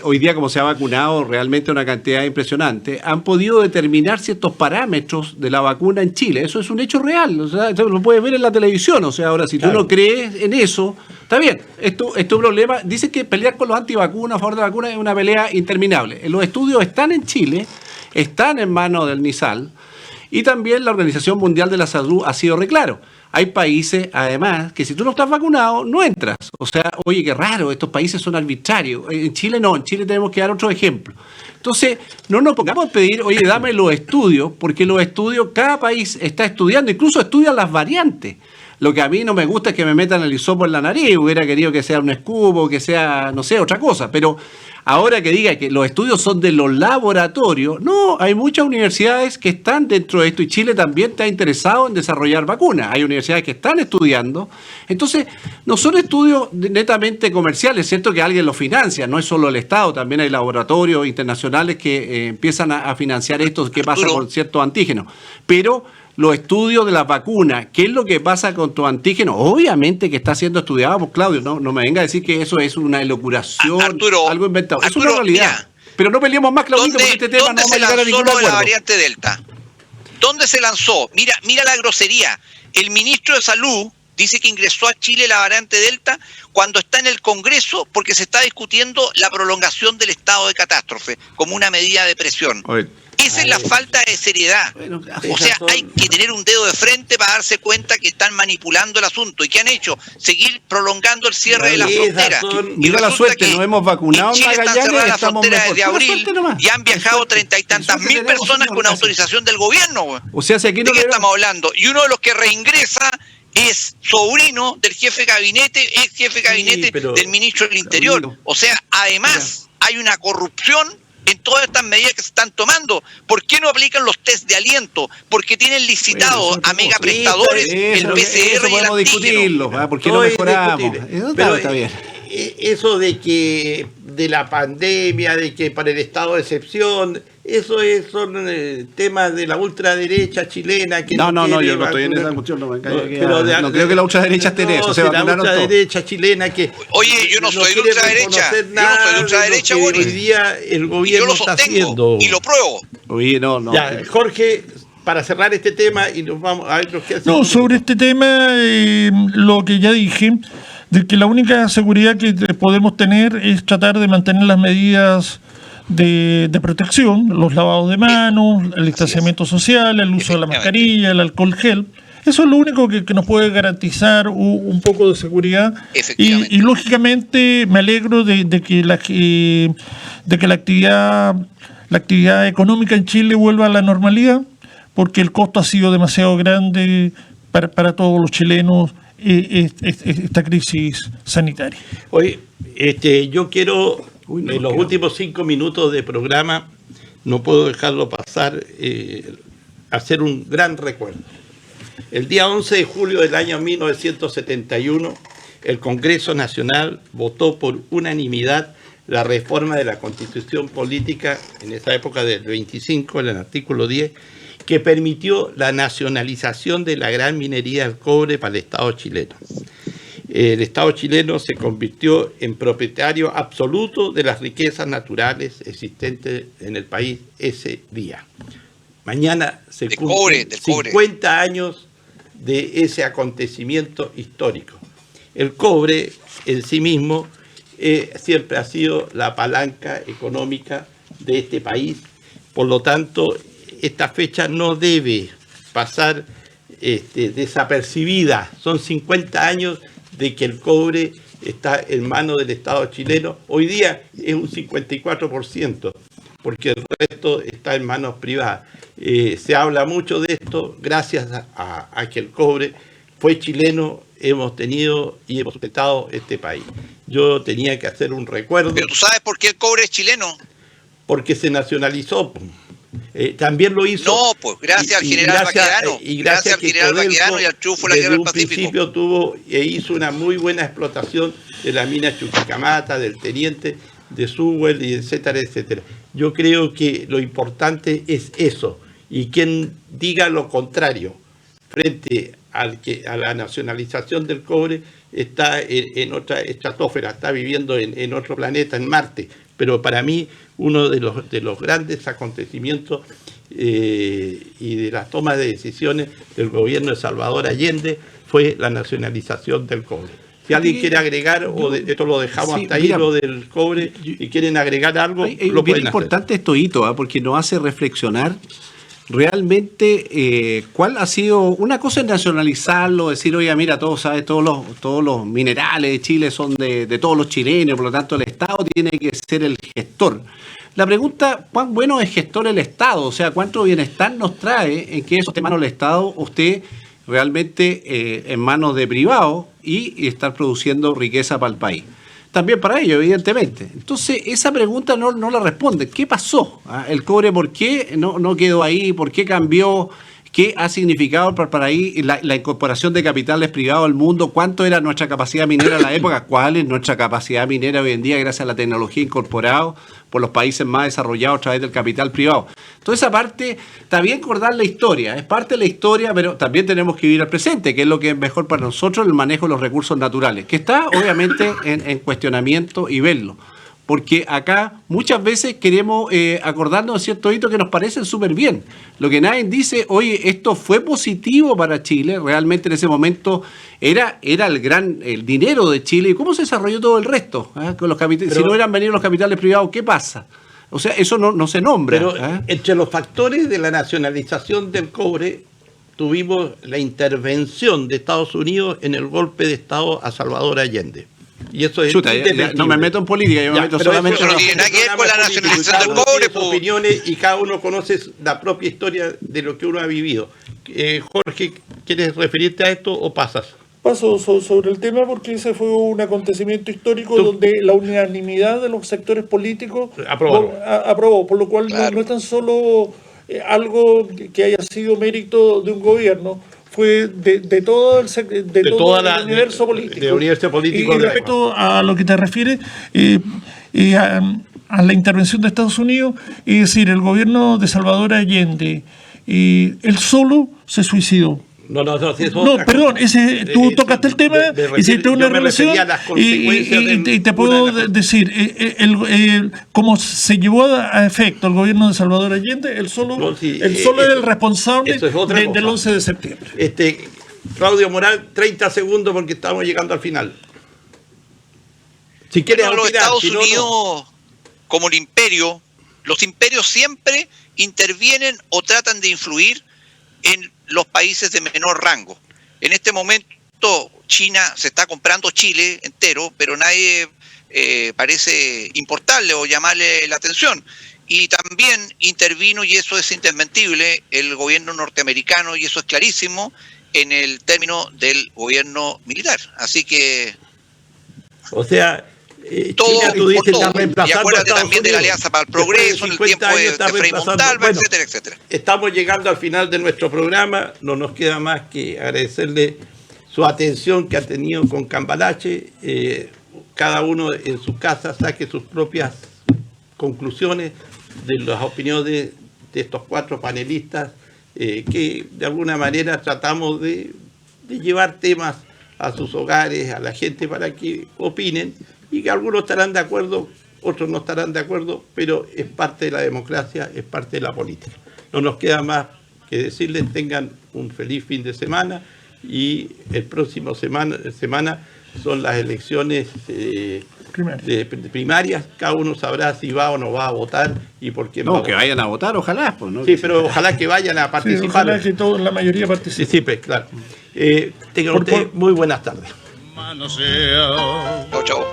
hoy día como se ha vacunado realmente una cantidad impresionante, han podido determinar ciertos parámetros de la vacuna en Chile. Eso es un hecho real, o sea, lo puedes ver en la televisión. O sea, ahora si tú no crees en eso, está bien, es tu problema. Dice que pelear con los antivacunas, a favor de la vacuna, es una pelea interminable. Los estudios están en Chile, están en manos del NISAL, y también la Organización Mundial de la Salud ha sido reclaro. Hay países, además, que si tú no estás vacunado, no entras. O sea, oye, qué raro, estos países son arbitrarios. En Chile no, en Chile tenemos que dar otro ejemplo. Entonces, no nos pongamos a pedir, oye, dame los estudios, porque los estudios, cada país está estudiando, incluso estudian las variantes. Lo que a mí no me gusta es que me metan el hisopo en la nariz, hubiera querido que sea un escupo, que sea, no sé, otra cosa, pero Ahora que diga que los estudios son de los laboratorios, no, hay muchas universidades que están dentro de esto y Chile también está interesado en desarrollar vacunas. Hay universidades que están estudiando. Entonces, no son estudios netamente comerciales, es cierto que alguien los financia, no es solo el Estado, también hay laboratorios internacionales que empiezan a financiar esto, qué pasa con ciertos antígenos. Pero los estudios de las vacunas, ¿qué es lo que pasa con tus antígenos? Obviamente que está siendo estudiado, pues Claudio, no me venga a decir que eso es una elocuración, algo inventado. Es una realidad. Mira, pero no peleemos más, Claudio, porque este tema no vamos a llegar a ningún acuerdo. La variante Delta? ¿Dónde se lanzó? Mira la grosería. El ministro de Salud dice que ingresó a Chile la variante Delta cuando está en el Congreso porque se está discutiendo la prolongación del estado de catástrofe como una medida de presión. Esa es la falta de seriedad. Bueno, o sea, hay que tener un dedo de frente para darse cuenta que están manipulando el asunto. ¿Y qué han hecho? Seguir prolongando el cierre de la frontera. Mira la suerte, nos hemos vacunado en Chile, están cerradas las fronteras desde abril y han viajado 30 y tantas mil personas con autorización del gobierno. O sea, si aquí ¿de qué estamos hablando? Y uno de los que reingresa es sobrino del jefe de gabinete, ex jefe de gabinete del ministro del Interior. O sea, además hay una corrupción en todas estas medidas que se están tomando. ¿Por qué no aplican los test de aliento? Porque tienen licitado a megaprestadores el PCR y el antígeno. ¿Por qué no mejoramos? Pero está bien. Eso de que de la pandemia, de que para el estado de excepción, eso son temas de la ultraderecha chilena. Que yo no estoy en esa cuestión, no creo que la ultraderecha esté en eso. Se la ultraderecha chilena que... Oye, yo no soy de ultraderecha. Yo no soy de ultraderecha, Boris. Hoy día el gobierno está haciendo. Y lo pruebo. Oye, no. Ya, Jorge, para cerrar este tema y nos vamos a ver lo que hace. No, sobre este tema, lo que ya dije, de que la única seguridad que podemos tener es tratar de mantener las medidas de protección, los lavados de manos, el distanciamiento social, el uso de la mascarilla, el alcohol gel. Eso es lo único que nos puede garantizar un poco de seguridad. Y lógicamente me alegro de que la actividad económica en Chile vuelva a la normalidad, porque el costo ha sido demasiado grande para todos los chilenos esta crisis sanitaria. Oye, yo quiero, en los últimos 5 minutos de programa, no puedo dejarlo pasar, hacer un gran recuerdo. El día 11 de julio del año 1971, el Congreso Nacional votó por unanimidad la reforma de la Constitución Política, en esa época del 25, en el artículo 10, que permitió la nacionalización de la gran minería del cobre para el Estado chileno. El Estado chileno se convirtió en propietario absoluto de las riquezas naturales existentes en el país ese día. Mañana se cumplen 50 años de ese acontecimiento histórico. El cobre en sí mismo siempre ha sido la palanca económica de este país. Por lo tanto, esta fecha no debe pasar desapercibida. Son 50 años de que el cobre está en manos del Estado chileno. Hoy día es un 54%, porque el resto está en manos privadas. Se habla mucho de esto, gracias a que el cobre fue chileno, hemos tenido y hemos sustentado este país. Yo tenía que hacer un recuerdo. ¿Pero tú sabes por qué el cobre es chileno? Porque se nacionalizó. También lo hizo. No, pues gracias al general Baquedano. Y gracias al general Baquedano y al triunfo de la guerra del Pacífico. Desde un principio hizo una muy buena explotación de la mina Chuquicamata, del teniente, de Sewell, y etcétera, etcétera. Yo creo que lo importante es eso. Y quien diga lo contrario frente a la nacionalización del cobre está en otra estratosfera, está viviendo en otro planeta, en Marte. Pero para mí, uno de los grandes acontecimientos y de las tomas de decisiones del gobierno de Salvador Allende fue la nacionalización del cobre. Si alguien quiere agregar, esto lo dejamos hasta ahí, lo del cobre, y quieren agregar algo, lo pueden hacer. Es importante esto, Hito, porque nos hace reflexionar realmente cuál ha sido. Una cosa es nacionalizarlo, decir, oye, mira, todos los minerales de Chile son de todos los chilenos, por lo tanto el Estado tiene que ser el gestor. La pregunta, ¿cuán bueno es gestor el Estado? O sea, ¿cuánto bienestar nos trae en que eso esté en manos del Estado, usted realmente en manos de privados y estar produciendo riqueza para el país? también para ellos, evidentemente. Entonces, esa pregunta no la responde. ¿Qué pasó? ¿El cobre por qué no quedó ahí? ¿Por qué cambió? ¿Qué ha significado para ahí la incorporación de capitales privados al mundo? ¿Cuánto era nuestra capacidad minera en la época? ¿Cuál es nuestra capacidad minera hoy en día gracias a la tecnología incorporada por los países más desarrollados a través del capital privado? Toda esa parte, está bien recordar la historia, es parte de la historia, pero también tenemos que vivir al presente, que es lo que es mejor para nosotros, el manejo de los recursos naturales, que está obviamente en cuestionamiento y verlo. Porque acá muchas veces queremos acordarnos de ciertos hitos que nos parecen súper bien. Lo que nadie dice, oye, esto fue positivo para Chile, realmente en ese momento era el dinero de Chile. ¿Y cómo se desarrolló todo el resto? Con los si no hubieran venido los capitales privados, ¿qué pasa? O sea, eso no se nombra. Pero entre los factores de la nacionalización del cobre, tuvimos la intervención de Estados Unidos en el golpe de Estado a Salvador Allende. Y eso es no me meto en política, yo me meto solamente en... No tiene nada que ver con la nacionalización del cobre. Opiniones y cada uno conoce la propia historia de lo que uno ha vivido. Jorge, ¿quieres referirte a esto o pasas? Paso sobre el tema porque ese fue un acontecimiento histórico donde la unanimidad de los sectores políticos aprobó, por lo cual claro. no es tan solo algo que haya sido mérito de un gobierno, fue de todo el universo político. De universo político. Y respecto a lo que te refieres, a la intervención de Estados Unidos, es decir, el gobierno de Salvador Allende, él solo se suicidó. No, perdón, tú tocaste el tema, hiciste una relación y te puedo decir, como se llevó a efecto el gobierno de Salvador Allende, él solo era el responsable del 11 de septiembre. Claudio Moral, 30 segundos porque estamos llegando al final. Si quieres los Estados Unidos, como el imperio, los imperios siempre intervienen o tratan de influir en los países de menor rango. En este momento China se está comprando Chile entero, pero nadie parece importarle o llamarle la atención. Y también intervino, y eso es indesmentible, el gobierno norteamericano, y eso es clarísimo, en el término del gobierno militar. Así que... O sea... China, tú dices, y acuérdate también de la Alianza para el Progreso en el tiempo de Frei Montalva, etcétera, etcétera. Estamos llegando al final de nuestro programa. No nos queda más que agradecerle su atención que ha tenido con Cambalache. Cada uno en su casa saque sus propias conclusiones de las opiniones de estos 4 panelistas que de alguna manera tratamos de llevar temas a sus hogares, a la gente para que opinen. Y que algunos estarán de acuerdo, otros no estarán de acuerdo, pero es parte de la democracia, es parte de la política. No nos queda más que decirles tengan un feliz fin de semana y el próximo semana son las elecciones primarias. Cada uno sabrá si va o no va a votar y por qué. No, que vayan a votar, ojalá. Pues, ¿no? Sí, pero ojalá que vayan a participar. Sí, ojalá que la mayoría participe. Sí, claro. Tengan ustedes muy buenas tardes. Chau, chau.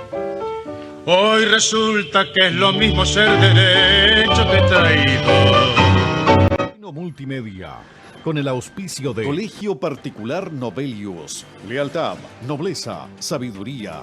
Hoy resulta que es lo mismo ser derecho que traidor. Multimedia, con el auspicio de Colegio Particular Novelius. Lealtad, nobleza, sabiduría.